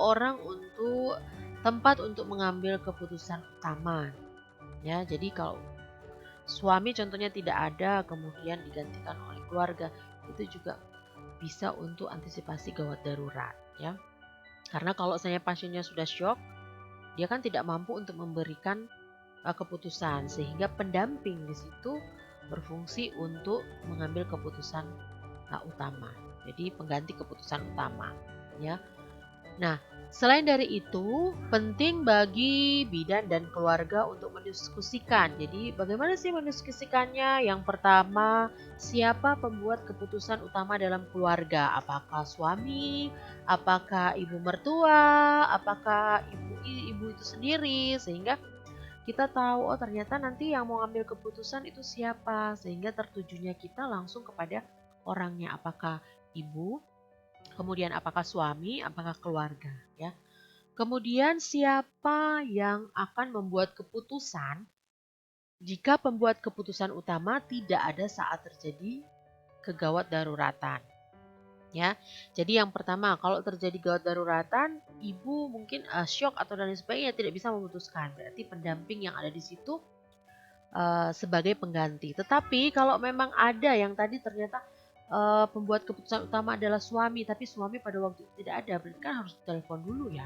orang untuk tempat untuk mengambil keputusan utama. Ya, jadi kalau suami contohnya tidak ada, kemudian digantikan oleh keluarga, itu juga bisa untuk antisipasi gawat darurat, ya. Karena kalau saya pasiennya sudah syok, dia kan tidak mampu untuk memberikan keputusan, sehingga pendamping di situ berfungsi untuk mengambil keputusan utama. Jadi pengganti keputusan utama, ya. Nah, selain dari itu, penting bagi bidan dan keluarga untuk mendiskusikan. Jadi, bagaimana sih mendiskusikannya? Yang pertama, siapa pembuat keputusan utama dalam keluarga? Apakah suami? Apakah ibu mertua? Apakah ibu itu sendiri? Sehingga kita tahu, oh ternyata nanti yang mau ambil keputusan itu siapa? Sehingga tertujunya kita langsung kepada orangnya. Apakah ibu? Kemudian apakah suami, apakah keluarga, ya. Kemudian siapa yang akan membuat keputusan jika pembuat keputusan utama tidak ada saat terjadi kegawat daruratan, ya. Jadi yang pertama, kalau terjadi gawat daruratan, ibu mungkin syok atau dan lain sebagainya tidak bisa memutuskan. Berarti pendamping yang ada di situ sebagai pengganti. Tetapi kalau memang ada yang tadi ternyata pembuat keputusan utama adalah suami, tapi suami pada waktu itu tidak ada, berarti kan harus telepon dulu ya.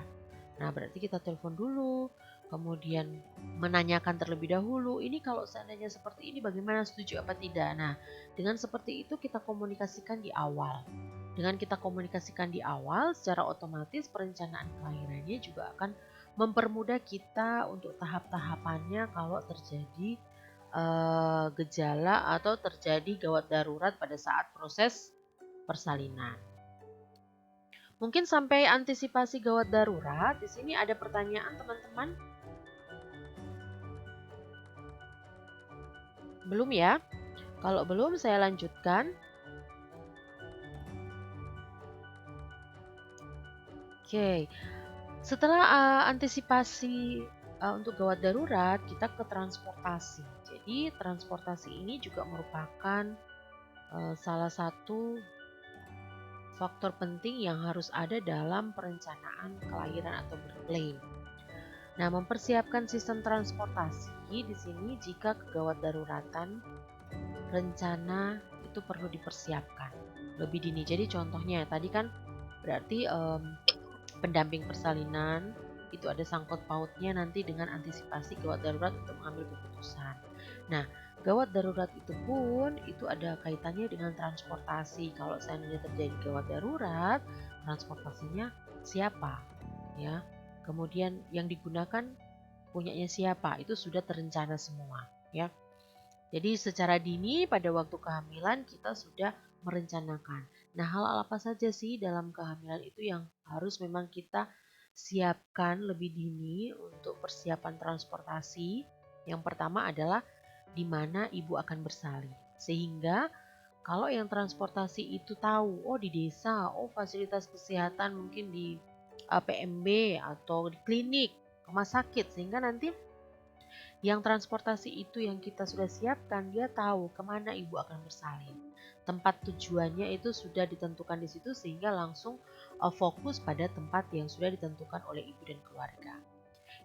Nah, berarti kita telepon dulu, kemudian menanyakan terlebih dahulu, ini kalau seandainya seperti ini bagaimana, setuju apa tidak. Nah, dengan seperti itu kita komunikasikan di awal. Dengan kita komunikasikan di awal, secara otomatis perencanaan kelahirannya juga akan mempermudah kita untuk tahap-tahapannya kalau terjadi gejala atau terjadi gawat darurat pada saat proses persalinan. Mungkin sampai antisipasi gawat darurat, di sini ada pertanyaan teman-teman? Belum ya? Kalau belum saya lanjutkan. Oke, setelah antisipasi untuk gawat darurat, kita ke transportasi. Jadi transportasi ini juga merupakan salah satu faktor penting yang harus ada dalam perencanaan kelahiran atau birth. Nah, mempersiapkan sistem transportasi di sini jika kegawat daruratan rencana itu perlu dipersiapkan lebih dini. Jadi contohnya tadi kan berarti pendamping persalinan itu ada sangkut pautnya nanti dengan antisipasi gawat darurat untuk mengambil keputusan. Nah, gawat darurat itu pun itu ada kaitannya dengan transportasi. Kalau seandainya terjadi gawat darurat, transportasinya siapa? Ya. Kemudian yang digunakan punyanya siapa? Itu sudah terencana semua, ya. Jadi secara dini pada waktu kehamilan kita sudah merencanakan. Nah, hal apa saja sih dalam kehamilan itu yang harus memang kita siapkan lebih dini untuk persiapan transportasi? Yang pertama adalah di mana ibu akan bersalin. Sehingga kalau yang transportasi itu tahu, oh di desa, oh fasilitas kesehatan mungkin di PMB atau di klinik, rumah sakit, sehingga nanti yang transportasi itu yang kita sudah siapkan, dia tahu kemana ibu akan bersalin. Tempat tujuannya itu sudah ditentukan di situ sehingga langsung fokus pada tempat yang sudah ditentukan oleh ibu dan keluarga.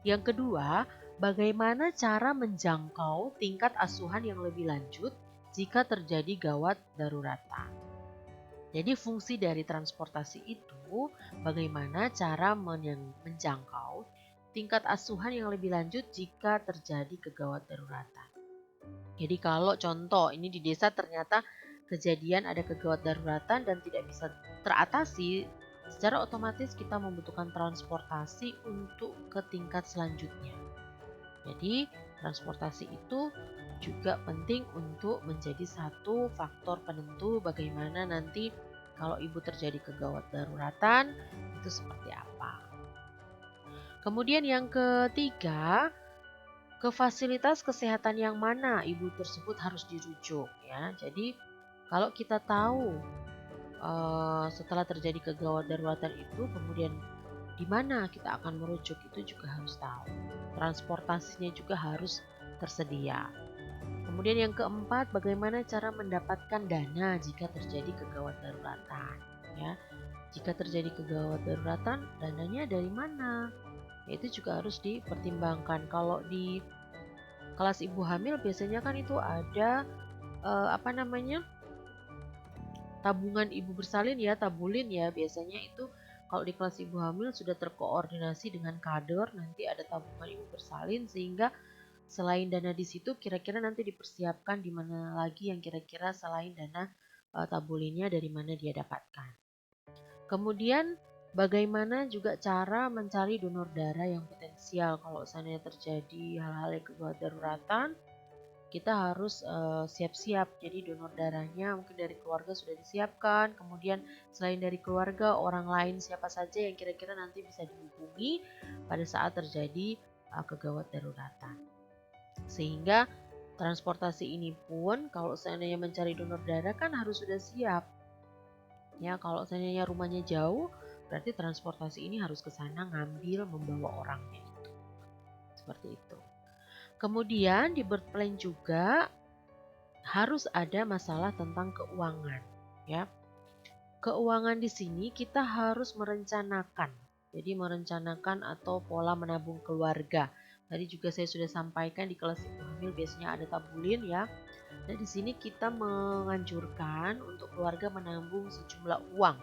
Yang kedua, bagaimana cara menjangkau tingkat asuhan yang lebih lanjut jika terjadi gawat daruratan. Jadi fungsi dari transportasi itu bagaimana cara menjangkau tingkat asuhan yang lebih lanjut jika terjadi kegawat daruratan. Jadi kalau contoh ini di desa ternyata kejadian ada kegawat daruratan dan tidak bisa teratasi, secara otomatis kita membutuhkan transportasi untuk ke tingkat selanjutnya. Jadi transportasi itu juga penting untuk menjadi satu faktor penentu bagaimana nanti kalau ibu terjadi kegawat daruratan itu seperti apa. Kemudian yang ketiga, ke fasilitas kesehatan yang mana ibu tersebut harus dirujuk ya. Jadi kalau kita tahu setelah terjadi kegawat daruratan itu kemudian di mana kita akan merujuk itu juga harus tahu. Transportasinya juga harus tersedia. Kemudian yang keempat, bagaimana cara mendapatkan dana jika terjadi kegawat daruratan ya. Jika terjadi kegawat daruratan, dananya dari mana? Ya, itu juga harus dipertimbangkan. Kalau di kelas ibu hamil biasanya kan itu ada apa namanya? Tabungan ibu bersalin ya, tabulin ya. Biasanya itu kalau di kelas ibu hamil sudah terkoordinasi dengan kader, nanti ada tabungan ibu bersalin sehingga selain dana di situ kira-kira nanti dipersiapkan di mana lagi yang kira-kira selain dana tabulinnya dari mana dia dapatkan. Kemudian bagaimana juga cara mencari donor darah yang potensial kalau seandainya terjadi hal-hal yang kegawat daruratan, kita harus siap-siap. Jadi donor darahnya mungkin dari keluarga sudah disiapkan, kemudian selain dari keluarga, orang lain siapa saja yang kira-kira nanti bisa dihubungi pada saat terjadi kegawat daruratan. Sehingga transportasi ini pun kalau seandainya mencari donor darah kan harus sudah siap. Ya, kalau seandainya rumahnya jauh, berarti transportasi ini harus ke sana ngambil membawa orangnya itu. Seperti itu. Kemudian di birth plan juga harus ada masalah tentang keuangan, ya. Keuangan di sini kita harus merencanakan. Jadi merencanakan atau pola menabung keluarga. Tadi juga saya sudah sampaikan di kelas ibu hamil biasanya ada tabulin ya. Nah, di sini kita menganjurkan untuk keluarga menabung sejumlah uang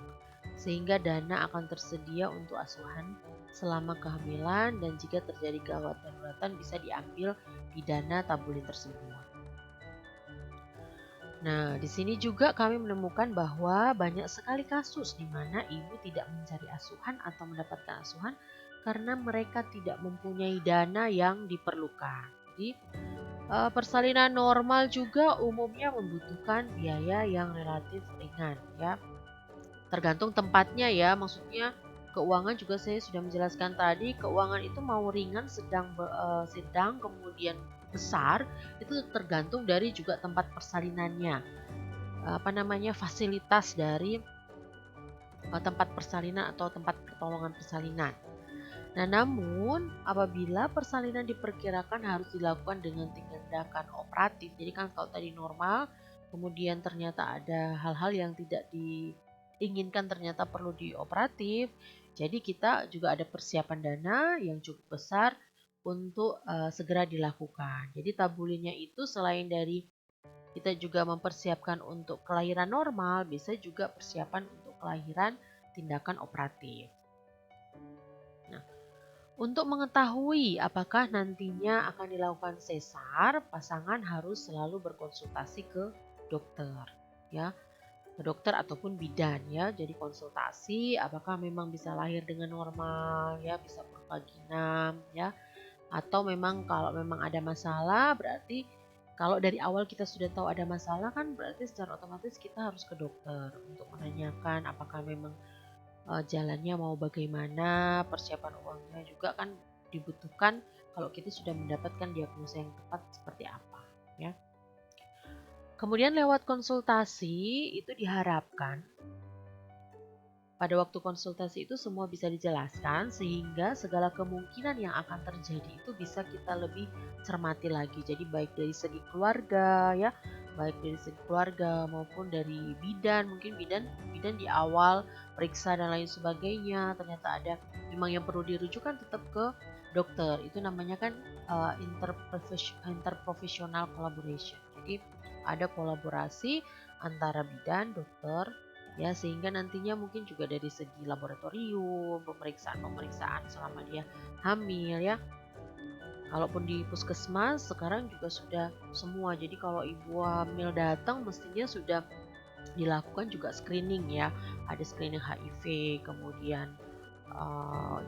sehingga dana akan tersedia untuk asuhan selama kehamilan dan jika terjadi gawat daruratan bisa diambil di dana tabulin tersebut. Nah, di sini juga kami menemukan bahwa banyak sekali kasus di mana ibu tidak mencari asuhan atau mendapatkan asuhan karena mereka tidak mempunyai dana yang diperlukan. Jadi, persalinan normal juga umumnya membutuhkan biaya yang relatif ringan ya. Tergantung tempatnya ya, maksudnya keuangan juga saya sudah menjelaskan tadi, keuangan itu mau ringan, sedang, kemudian besar, itu tergantung dari juga tempat persalinannya. Apa namanya, fasilitas dari tempat persalinan atau tempat pertolongan persalinan. Nah, namun apabila persalinan diperkirakan harus dilakukan dengan tindakan operatif, jadi kan kalau tadi normal, kemudian ternyata ada hal-hal yang tidak diinginkan ternyata perlu dioperatif, jadi kita juga ada persiapan dana yang cukup besar untuk segera dilakukan. Jadi tabulinnya itu selain dari kita juga mempersiapkan untuk kelahiran normal, bisa juga persiapan untuk kelahiran tindakan operatif. Untuk mengetahui apakah nantinya akan dilakukan sesar, pasangan harus selalu berkonsultasi ke dokter, ya, ke dokter ataupun bidan, ya. Jadi konsultasi apakah memang bisa lahir dengan normal, ya, bisa purvaginam, ya, atau memang kalau memang ada masalah berarti kalau dari awal kita sudah tahu ada masalah kan berarti secara otomatis kita harus ke dokter untuk menanyakan apakah memang jalannya mau bagaimana, persiapan uangnya juga kan dibutuhkan kalau kita sudah mendapatkan diagnosa yang tepat seperti apa, ya. Kemudian lewat konsultasi itu diharapkan pada waktu konsultasi itu semua bisa dijelaskan sehingga segala kemungkinan yang akan terjadi itu bisa kita lebih cermati lagi. Jadi baik dari segi keluarga ya, baik dari segi keluarga maupun dari bidan, mungkin bidan bidan di awal periksa dan lain sebagainya, ternyata ada memang yang perlu dirujukan tetap ke dokter. Itu namanya kan interprofessional collaboration. Jadi ada kolaborasi antara bidan, dokter, ya, sehingga nantinya mungkin juga dari segi laboratorium, pemeriksaan-pemeriksaan selama dia hamil ya. Kalaupun di puskesmas sekarang juga sudah semua. Jadi kalau ibu hamil datang mestinya sudah dilakukan juga screening ya. Ada screening HIV, kemudian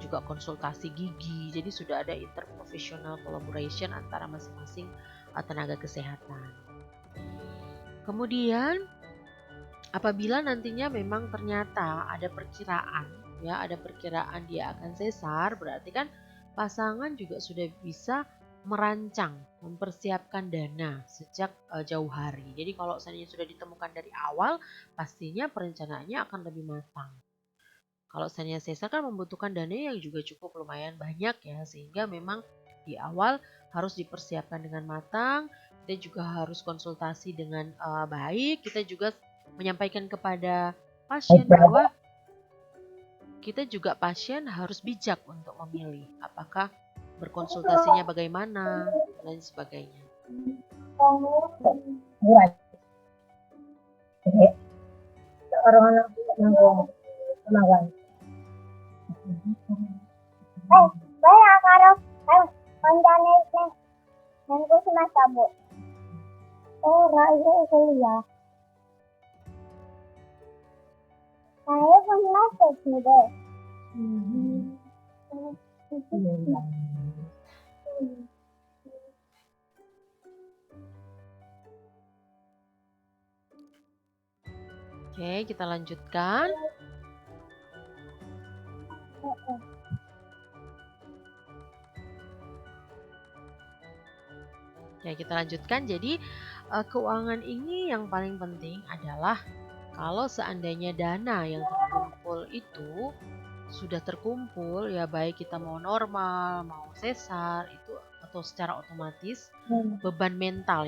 juga konsultasi gigi. Jadi sudah ada interprofessional collaboration antara masing-masing tenaga kesehatan. Kemudian apabila nantinya memang ternyata ada perkiraan ya, ada perkiraan dia akan sesar, berarti kan pasangan juga sudah bisa merancang, mempersiapkan dana sejak jauh hari. Jadi kalau seandainya sudah ditemukan dari awal, pastinya perencanaannya akan lebih matang. Kalau seandainya sesar kan membutuhkan dana yang juga cukup lumayan banyak ya, sehingga memang di awal harus dipersiapkan dengan matang. Kita juga harus konsultasi dengan baik. Kita juga menyampaikan kepada pasien bahwa pasien harus bijak untuk memilih apakah berkonsultasinya bagaimana dan lain sebagainya. Saya karo koncone nang Kusuma Sabuk. Ora iku kuliah. Saya pun masuk juga. Oke, kita lanjutkan. Ya, kita lanjutkan. Jadi, keuangan ini yang paling penting adalah kalau seandainya dana yang terkumpul itu sudah terkumpul, ya baik kita mau normal, mau sesar, itu atau secara otomatis beban mental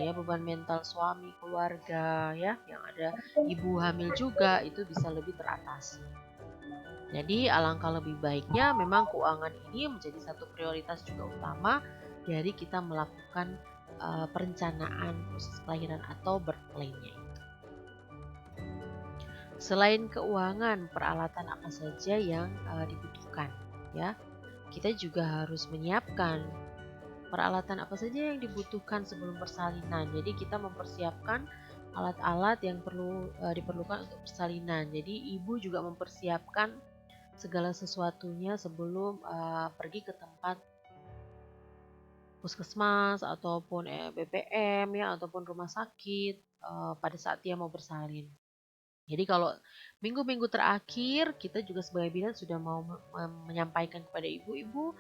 suami, keluarga ya, yang ada ibu hamil juga itu bisa lebih teratasi. Jadi alangkah lebih baiknya memang keuangan ini menjadi satu prioritas juga utama dari kita melakukan perencanaan proses kelahiran atau birth plan-nya itu. Selain keuangan, peralatan apa saja yang dibutuhkan ya? Kita juga harus menyiapkan peralatan apa saja yang dibutuhkan sebelum persalinan. Jadi kita mempersiapkan alat-alat yang diperlukan untuk persalinan. Jadi ibu juga mempersiapkan segala sesuatunya sebelum pergi ke tempat puskesmas ataupun BPM ya ataupun rumah sakit pada saat dia mau bersalin. Jadi kalau minggu-minggu terakhir kita juga sebagai bidan sudah mau menyampaikan kepada ibu-ibu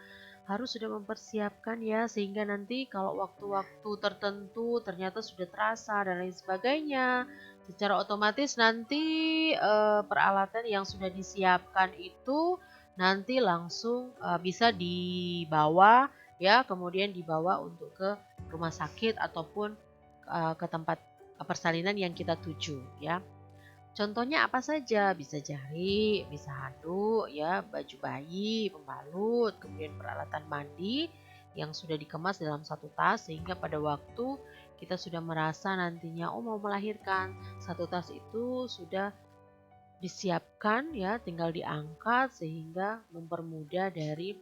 harus sudah mempersiapkan ya sehingga nanti kalau waktu-waktu tertentu ternyata sudah terasa dan lain sebagainya, secara otomatis nanti peralatan yang sudah disiapkan itu nanti langsung bisa dibawa ya, kemudian dibawa untuk ke rumah sakit ataupun ke tempat persalinan yang kita tuju ya. Contohnya apa saja? Bisa jari, bisa handuk, ya, baju bayi, pembalut, kemudian peralatan mandi yang sudah dikemas dalam satu tas sehingga pada waktu kita sudah merasa nantinya mau melahirkan, satu tas itu sudah disiapkan ya, tinggal diangkat sehingga mempermudah dari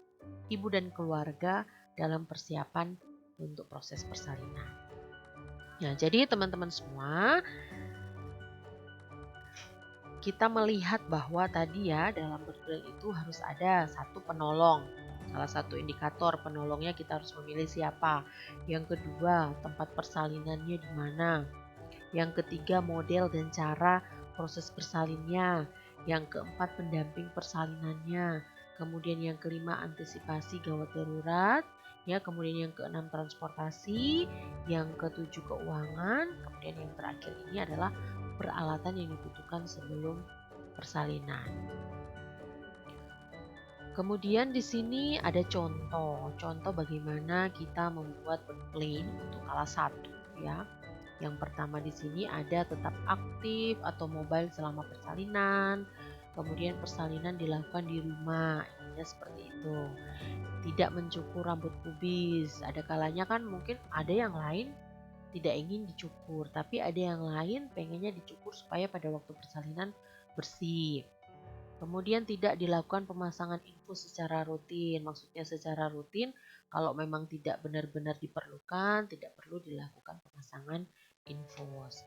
ibu dan keluarga dalam persiapan untuk proses persalinan. Ya, jadi teman-teman semua, kita melihat bahwa tadi ya dalam birth itu harus ada satu penolong. Salah satu indikator penolongnya kita harus memilih siapa. Yang kedua, tempat persalinannya di mana. Yang ketiga, model dan cara proses persalinnya. Yang keempat, pendamping persalinannya. Kemudian yang kelima, antisipasi gawat darurat. Ya, kemudian yang keenam, transportasi. Yang ketujuh, keuangan. Kemudian yang terakhir ini adalah peralatan yang dibutuhkan sebelum persalinan. Kemudian di sini ada contoh bagaimana kita membuat birth plan untuk kelas 1 ya. Yang pertama di sini ada tetap aktif atau mobile selama persalinan. Kemudian persalinan dilakukan di rumah, intinya seperti itu. Tidak mencukur rambut pubis. Ada kalanya kan mungkin ada yang lain tidak ingin dicukur, tapi ada yang lain pengennya dicukur supaya pada waktu persalinan bersih. Kemudian tidak dilakukan pemasangan infus secara rutin. Maksudnya secara rutin kalau memang tidak benar-benar diperlukan, tidak perlu dilakukan pemasangan infus.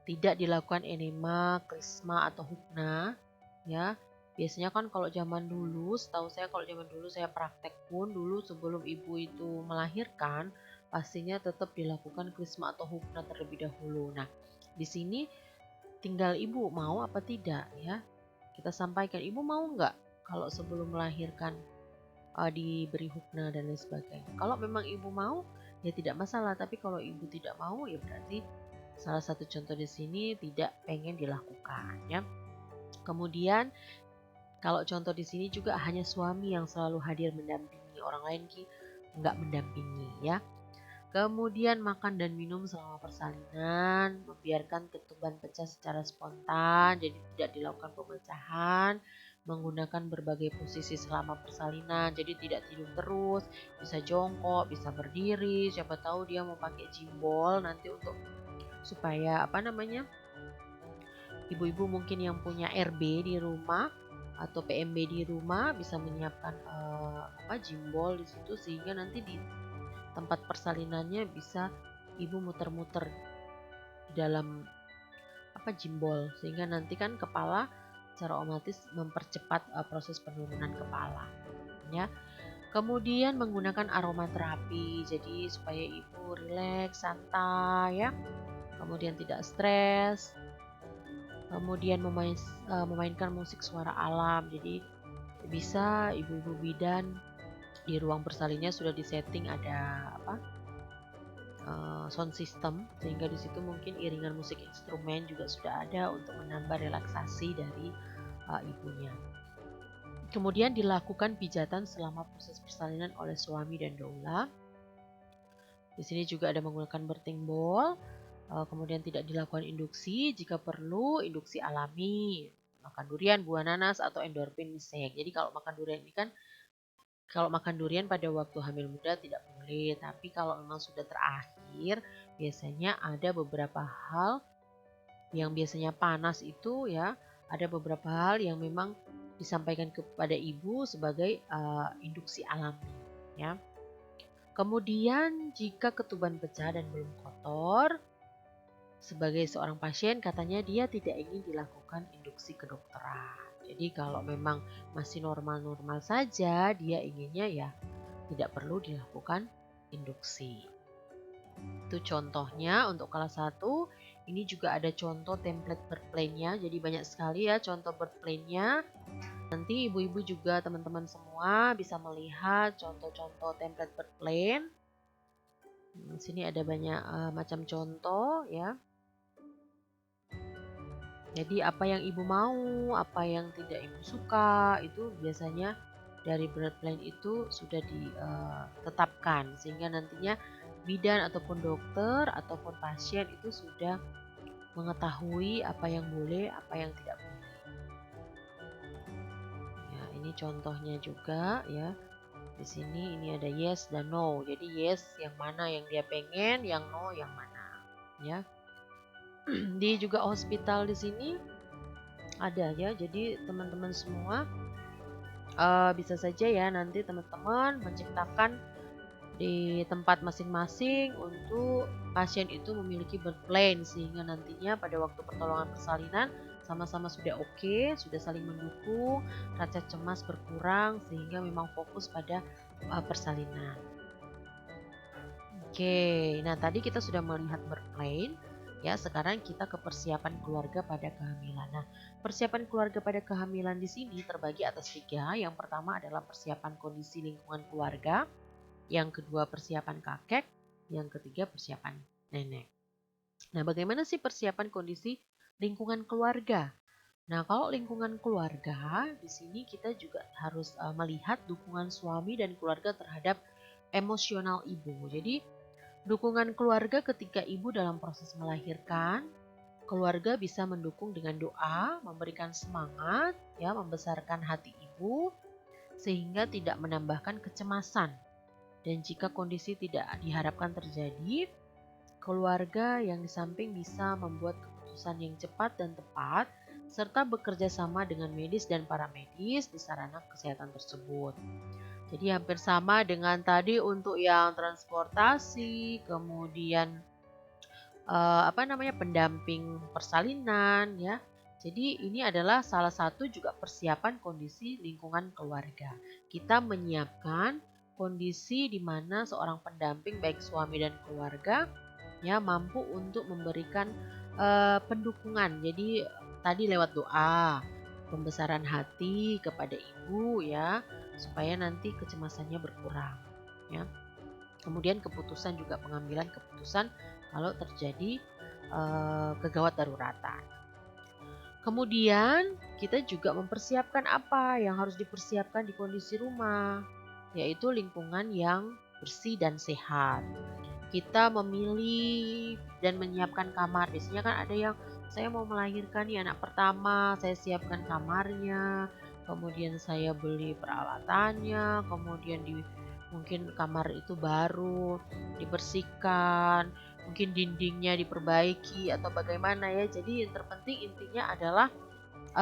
Tidak dilakukan enema, krisma atau hupna, ya. Biasanya kan kalau zaman dulu, setahu saya kalau zaman dulu saya praktek pun dulu sebelum ibu itu melahirkan, pastinya tetap dilakukan krisma atau hupna terlebih dahulu. Nah, di sini tinggal ibu mau apa tidak, ya. Kita sampaikan, ibu mau nggak kalau sebelum melahirkan diberi hupna dan lain sebagainya. Kalau memang ibu mau, ya tidak masalah. Tapi kalau ibu tidak mau, ya berarti salah satu contoh di sini tidak pengen dilakukan, ya. Kemudian kalau contoh di sini juga hanya suami yang selalu hadir mendampingi, orang lain nggak mendampingi, ya. Kemudian makan dan minum selama persalinan, membiarkan ketuban pecah secara spontan, jadi tidak dilakukan pemecahan, menggunakan berbagai posisi selama persalinan, jadi tidak tidur terus, bisa jongkok, bisa berdiri, siapa tahu dia mau pakai jimbol nanti untuk supaya ibu-ibu mungkin yang punya RB di rumah atau PMB di rumah bisa menyiapkan jimbol di situ sehingga nanti di tempat persalinannya bisa ibu muter-muter di dalam jimbol sehingga nanti kan kepala secara otomatis mempercepat proses penurunan kepala, ya. Kemudian menggunakan aromaterapi jadi supaya ibu rileks, santai, ya. Kemudian tidak stres. Kemudian memainkan musik suara alam. Jadi bisa ibu-ibu bidan di ruang bersalinnya sudah disetting ada sound system sehingga di situ mungkin iringan musik instrumen juga sudah ada untuk menambah relaksasi dari ibunya. Kemudian dilakukan pijatan selama proses persalinan oleh suami dan doula. Di sini juga ada menggunakan birthing ball. Kemudian tidak dilakukan induksi, jika perlu induksi alami, makan durian, buah nanas atau endorfin misek. Jadi kalau makan durian ini kan kalau makan durian pada waktu hamil muda tidak boleh, tapi kalau memang sudah terakhir, biasanya ada beberapa hal yang biasanya panas itu, ya, ada beberapa hal yang memang disampaikan kepada ibu sebagai induksi alami, ya. Kemudian jika ketuban pecah dan belum kotor, sebagai seorang pasien katanya dia tidak ingin dilakukan induksi kedokteran. Jadi kalau memang masih normal-normal saja, dia inginnya ya tidak perlu dilakukan induksi. Itu contohnya untuk kelas 1. Ini juga ada contoh template birth plan-nya. Jadi banyak sekali ya contoh birth plan-nya. Nanti ibu-ibu juga teman-teman semua bisa melihat contoh-contoh template birth plan. Di sini ada banyak macam contoh, ya. Jadi apa yang ibu mau, apa yang tidak ibu suka, itu biasanya dari birth plan itu sudah ditetapkan sehingga nantinya bidan ataupun dokter ataupun pasien itu sudah mengetahui apa yang boleh, apa yang tidak boleh. Ya, ini contohnya juga, ya. Di sini ini ada yes dan no. Jadi yes yang mana yang dia pengen, yang no yang mana, ya. Di juga hospital di sini ada, ya. Jadi teman-teman semua bisa saja ya nanti teman-teman menciptakan di tempat masing-masing untuk pasien itu memiliki birth plan sehingga nantinya pada waktu pertolongan persalinan sama-sama sudah oke, sudah saling mendukung, rasa cemas berkurang sehingga memang fokus pada persalinan. Oke, nah tadi kita sudah melihat birth plan. Ya, sekarang kita ke persiapan keluarga pada kehamilan. Nah, persiapan keluarga pada kehamilan di sini terbagi atas 3. Yang pertama adalah persiapan kondisi lingkungan keluarga, yang kedua persiapan kakek, yang ketiga persiapan nenek. Nah, bagaimana sih persiapan kondisi lingkungan keluarga? Nah, kalau lingkungan keluarga, di sini kita juga harus melihat dukungan suami dan keluarga terhadap emosional ibu. Jadi, dukungan keluarga ketika ibu dalam proses melahirkan, keluarga bisa mendukung dengan doa, memberikan semangat, ya, membesarkan hati ibu, sehingga tidak menambahkan kecemasan. Dan jika kondisi tidak diharapkan terjadi, keluarga yang di samping bisa membuat keputusan yang cepat dan tepat, serta bekerja sama dengan medis dan paramedis di sarana kesehatan tersebut. Jadi hampir sama dengan tadi untuk yang transportasi, kemudian pendamping persalinan ya. Jadi ini adalah salah satu juga persiapan kondisi lingkungan keluarga. Kita menyiapkan kondisi di mana seorang pendamping baik suami dan keluarga ya mampu untuk memberikan pendukungan. Jadi tadi lewat doa, pembesaran hati kepada ibu ya supaya nanti kecemasannya berkurang ya. Kemudian keputusan juga pengambilan keputusan kalau terjadi kegawat daruratan. Kemudian kita juga mempersiapkan apa yang harus dipersiapkan di kondisi rumah, yaitu lingkungan yang bersih dan sehat. Kita memilih dan menyiapkan kamar. Biasanya kan ada yang saya mau melahirkan nih anak pertama, saya siapkan kamarnya, kemudian saya beli peralatannya, kemudian mungkin kamar itu baru dibersihkan, mungkin dindingnya diperbaiki atau bagaimana ya. Jadi yang terpenting intinya adalah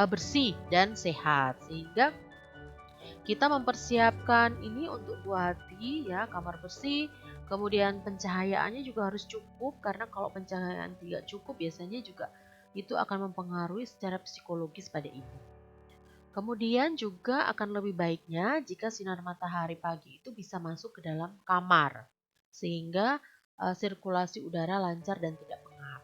bersih dan sehat sehingga kita mempersiapkan ini untuk buah hati ya, kamar bersih, kemudian pencahayaannya juga harus cukup karena kalau pencahayaan tidak cukup biasanya juga itu akan mempengaruhi secara psikologis pada ibu. Kemudian juga akan lebih baiknya jika sinar matahari pagi itu bisa masuk ke dalam kamar sehingga sirkulasi udara lancar dan tidak pengap.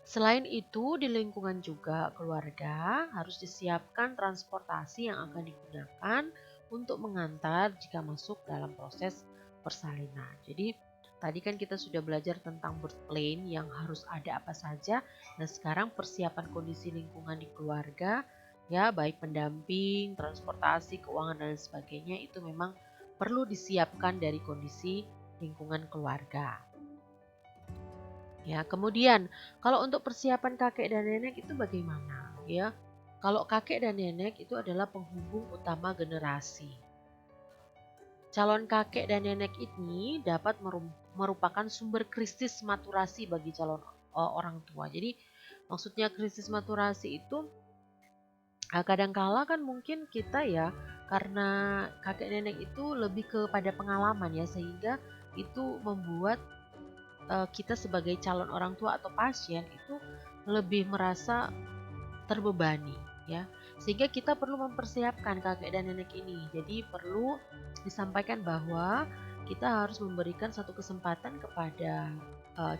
Selain itu, di lingkungan juga keluarga harus disiapkan transportasi yang akan digunakan untuk mengantar jika masuk dalam proses persalinan. Jadi, tadi kan kita sudah belajar tentang birth plan yang harus ada apa saja. Nah, sekarang persiapan kondisi lingkungan di keluarga, ya baik pendamping, transportasi, keuangan dan sebagainya itu memang perlu disiapkan dari kondisi lingkungan keluarga. Ya, kemudian kalau untuk persiapan kakek dan nenek itu bagaimana ya? Kalau kakek dan nenek itu adalah penghubung utama generasi. Calon kakek dan nenek ini dapat merupakan sumber krisis maturasi bagi calon orang tua. Jadi maksudnya krisis maturasi itu kadangkala kan mungkin kita ya karena kakek nenek itu lebih kepada pengalaman ya sehingga itu membuat kita sebagai calon orang tua atau pasien itu lebih merasa terbebani ya. Sehingga kita perlu mempersiapkan kakek dan nenek ini. Jadi perlu disampaikan bahwa kita harus memberikan satu kesempatan kepada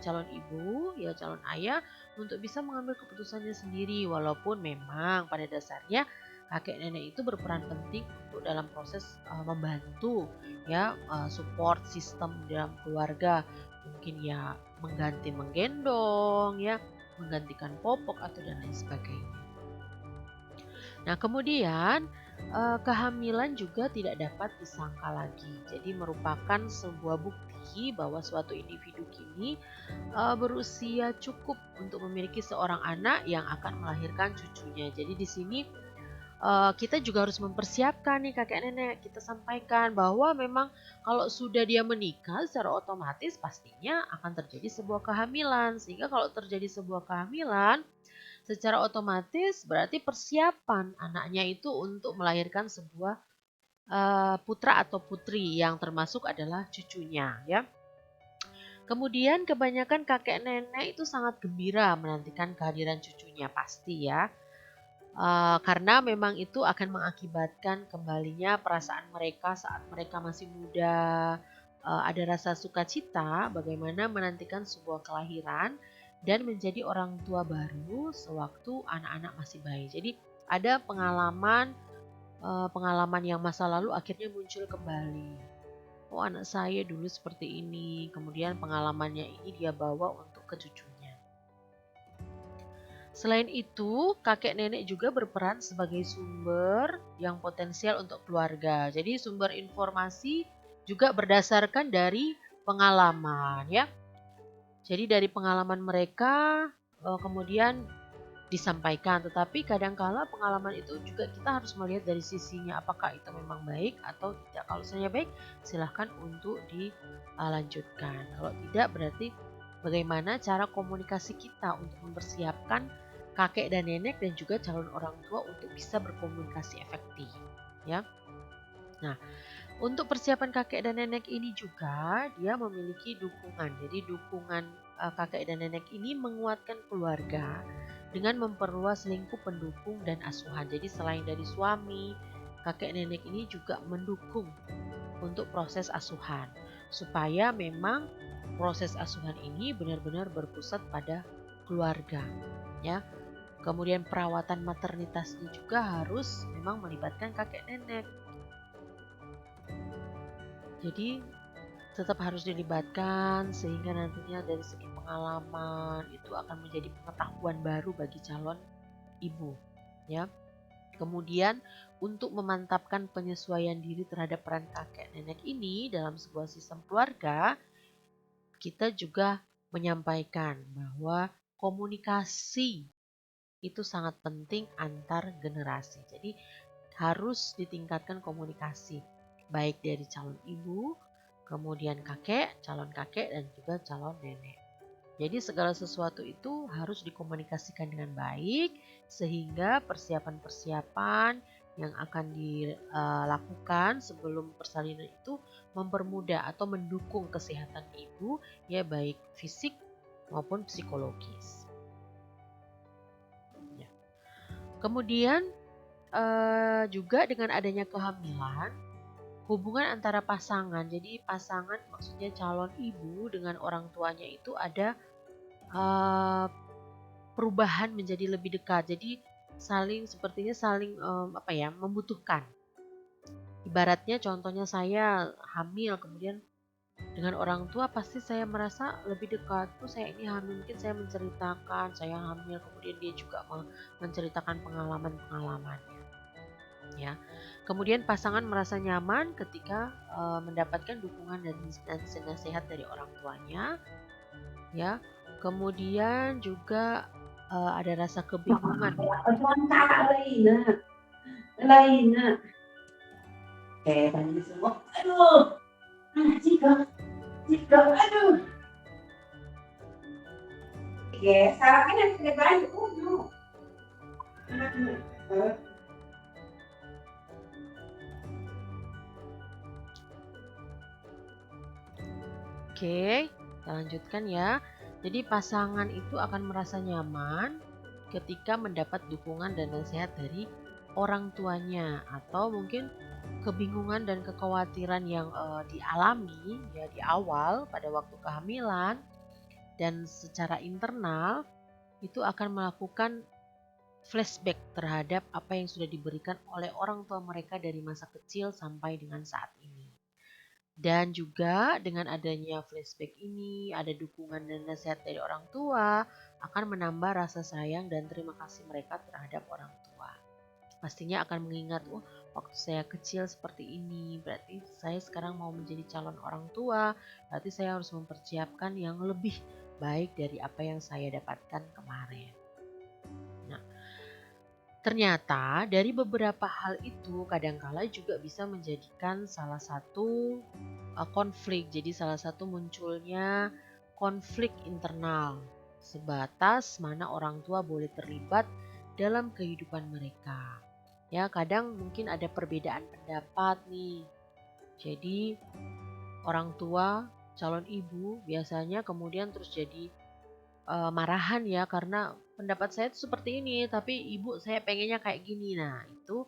calon ibu ya calon ayah untuk bisa mengambil keputusannya sendiri walaupun memang pada dasarnya kakek nenek itu berperan penting untuk dalam proses membantu ya support sistem dalam keluarga mungkin ya menggendong ya menggantikan popok atau dan lain sebagainya. Nah kemudian kehamilan juga tidak dapat disangka lagi. Jadi merupakan sebuah bukti bahwa suatu individu kini berusia cukup untuk memiliki seorang anak yang akan melahirkan cucunya. Jadi di sini kita juga harus mempersiapkan nih kakek nenek. Kita sampaikan bahwa memang kalau sudah dia menikah secara otomatis pastinya akan terjadi sebuah kehamilan. Sehingga kalau terjadi sebuah kehamilan secara otomatis berarti persiapan anaknya itu untuk melahirkan sebuah putra atau putri yang termasuk adalah cucunya ya. Kemudian kebanyakan kakek nenek itu sangat gembira menantikan kehadiran cucunya pasti ya. Karena memang itu akan mengakibatkan kembalinya perasaan mereka saat mereka masih muda, ada rasa sukacita bagaimana menantikan sebuah kelahiran dan menjadi orang tua baru sewaktu anak-anak masih bayi. Jadi ada pengalaman yang masa lalu akhirnya muncul kembali. Oh anak saya dulu seperti ini, kemudian pengalamannya ini dia bawa untuk ke cucunya. Selain itu, kakek nenek juga berperan sebagai sumber yang potensial untuk keluarga. Jadi sumber informasi juga berdasarkan dari pengalaman ya. Jadi dari pengalaman mereka kemudian disampaikan, tetapi kadangkala pengalaman itu juga kita harus melihat dari sisinya apakah itu memang baik atau tidak. Kalau misalnya baik, silahkan untuk dilanjutkan. Kalau tidak berarti bagaimana cara komunikasi kita untuk mempersiapkan kakek dan nenek dan juga calon orang tua untuk bisa berkomunikasi efektif, ya. Nah, untuk persiapan kakek dan nenek ini juga dia memiliki dukungan. Jadi dukungan kakek dan nenek ini menguatkan keluarga dengan memperluas lingkup pendukung dan asuhan. Jadi selain dari suami, kakek nenek ini juga mendukung untuk proses asuhan supaya memang proses asuhan ini benar-benar berpusat pada keluarga, ya. Kemudian perawatan maternitasnya juga harus memang melibatkan kakek nenek. Jadi tetap harus dilibatkan sehingga nantinya dari segi pengalaman itu akan menjadi pengetahuan baru bagi calon ibu, ya. Kemudian untuk memantapkan penyesuaian diri terhadap peran kakek nenek ini dalam sebuah sistem keluarga, kita juga menyampaikan bahwa komunikasi itu sangat penting antar generasi. Jadi harus ditingkatkan komunikasi baik dari calon ibu, kemudian kakek, calon kakek dan juga calon nenek. Jadi segala sesuatu itu harus dikomunikasikan dengan baik sehingga persiapan-persiapan yang akan dilakukan sebelum persalinan itu mempermudah atau mendukung kesehatan ibu ya baik fisik maupun psikologis. Ya. Kemudian juga dengan adanya kehamilan, hubungan antara pasangan, jadi pasangan maksudnya calon ibu dengan orang tuanya itu ada perubahan menjadi lebih dekat. Jadi sepertinya saling membutuhkan. Ibaratnya contohnya saya hamil kemudian dengan orang tua pasti saya merasa lebih dekat. Tuh saya ini hamil mungkin saya menceritakan saya hamil kemudian dia juga menceritakan pengalaman-pengalamannya. Ya. Kemudian pasangan merasa nyaman ketika mendapatkan dukungan dan nasihat dari orang tuanya. Ya. Kemudian juga ada rasa kebingungan. Oke, kita lanjutkan ya. Jadi pasangan itu akan merasa nyaman ketika mendapat dukungan dan nasihat dari orang tuanya atau mungkin kebingungan dan kekhawatiran yang dialami ya di awal pada waktu kehamilan dan secara internal itu akan melakukan flashback terhadap apa yang sudah diberikan oleh orang tua mereka dari masa kecil sampai dengan saat ini. Dan juga dengan adanya flashback ini, ada dukungan dan nasihat dari orang tua, akan menambah rasa sayang dan terima kasih mereka terhadap orang tua. Pastinya akan mengingat, oh waktu saya kecil seperti ini, berarti saya sekarang mau menjadi calon orang tua, berarti saya harus mempersiapkan yang lebih baik dari apa yang saya dapatkan kemarin. Nah, ternyata dari beberapa hal itu kadangkala juga bisa menjadikan salah satu konflik. Jadi salah satu munculnya konflik internal sebatas mana orang tua boleh terlibat dalam kehidupan mereka. Ya, kadang mungkin ada perbedaan pendapat nih. Jadi orang tua, calon ibu biasanya kemudian terus jadi marahan ya karena pendapat saya itu seperti ini, tapi ibu saya pengennya kayak gini. Nah, itu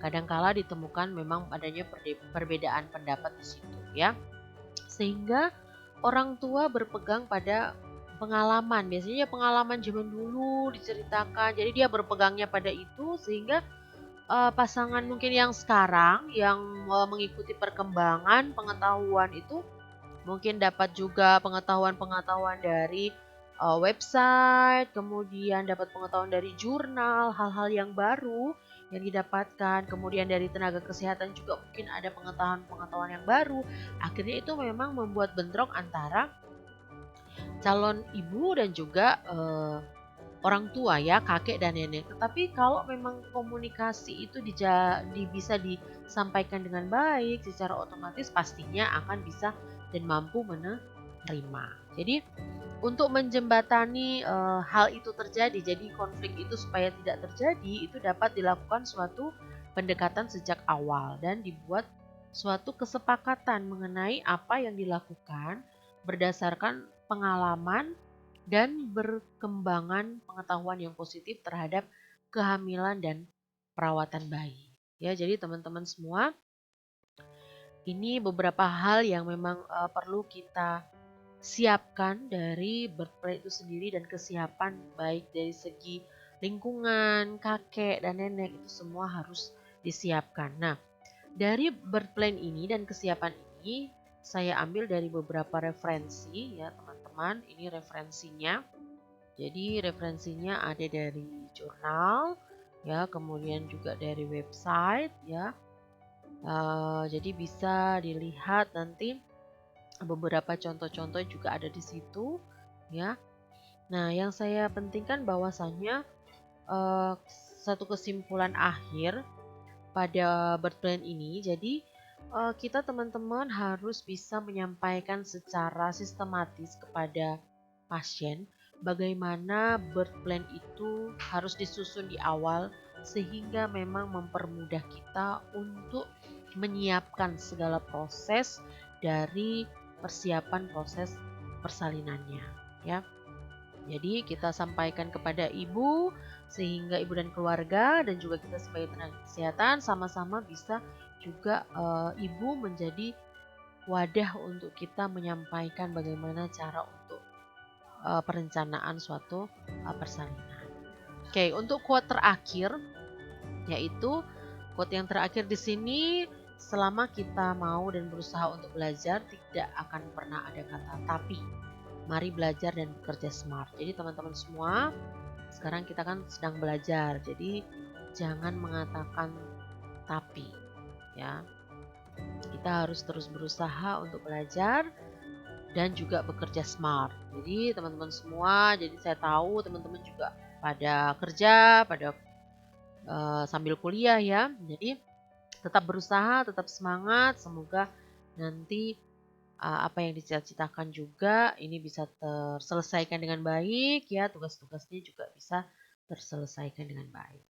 kadangkala ditemukan memang adanya perbedaan pendapat di situ ya. Sehingga orang tua berpegang pada pengalaman. Biasanya pengalaman zaman dulu diceritakan. Jadi dia berpegangnya pada itu sehingga pasangan mungkin yang sekarang yang mengikuti perkembangan pengetahuan itu mungkin dapat juga pengetahuan-pengetahuan dari website, kemudian dapat pengetahuan dari jurnal, hal-hal yang baru yang didapatkan, kemudian dari tenaga kesehatan juga mungkin ada pengetahuan-pengetahuan yang baru. Akhirnya itu memang membuat bentrok antara calon ibu dan juga orang tua ya, kakek dan nenek. Tetapi kalau memang komunikasi itu bisa disampaikan dengan baik, secara otomatis pastinya akan bisa dan mampu menerima. Jadi untuk menjembatani hal itu terjadi, jadi konflik itu supaya tidak terjadi, itu dapat dilakukan suatu pendekatan sejak awal dan dibuat suatu kesepakatan mengenai apa yang dilakukan berdasarkan pengalaman dan berkembangan pengetahuan yang positif terhadap kehamilan dan perawatan bayi. Ya, jadi teman-teman semua, ini beberapa hal yang memang perlu kita siapkan dari birth plan itu sendiri, dan kesiapan baik dari segi lingkungan, kakek dan nenek itu semua harus disiapkan. Nah, dari birth plan ini dan kesiapan ini saya ambil dari beberapa referensi ya teman-teman. Ini referensinya. Jadi referensinya ada dari jurnal ya, kemudian juga dari website ya. Jadi bisa dilihat nanti beberapa contoh-contoh juga ada di situ ya. Nah, yang saya pentingkan bahwasannya eh, satu kesimpulan akhir pada birth plan ini, jadi kita teman-teman harus bisa menyampaikan secara sistematis kepada pasien bagaimana birth plan itu harus disusun di awal, sehingga memang mempermudah kita untuk menyiapkan segala proses dari persiapan proses persalinannya ya. Jadi kita sampaikan kepada ibu sehingga ibu dan keluarga dan juga kita sebagai tenaga kesehatan sama-sama bisa juga ibu menjadi wadah untuk kita menyampaikan bagaimana cara untuk perencanaan suatu persalinan. Oke, untuk quote terakhir, yaitu quote yang terakhir di sini, selama kita mau dan berusaha untuk belajar, tidak akan pernah ada kata tapi. Mari belajar dan bekerja smart. Jadi teman-teman semua, sekarang kita kan sedang belajar. Jadi jangan mengatakan tapi ya. Kita harus terus berusaha untuk belajar dan juga bekerja smart. Jadi teman-teman semua, jadi saya tahu teman-teman juga pada kerja, pada sambil kuliah ya. Jadi tetap berusaha, tetap semangat. Semoga nanti apa yang dicita-citakan juga ini bisa terselesaikan dengan baik ya, tugas-tugasnya juga bisa terselesaikan dengan baik.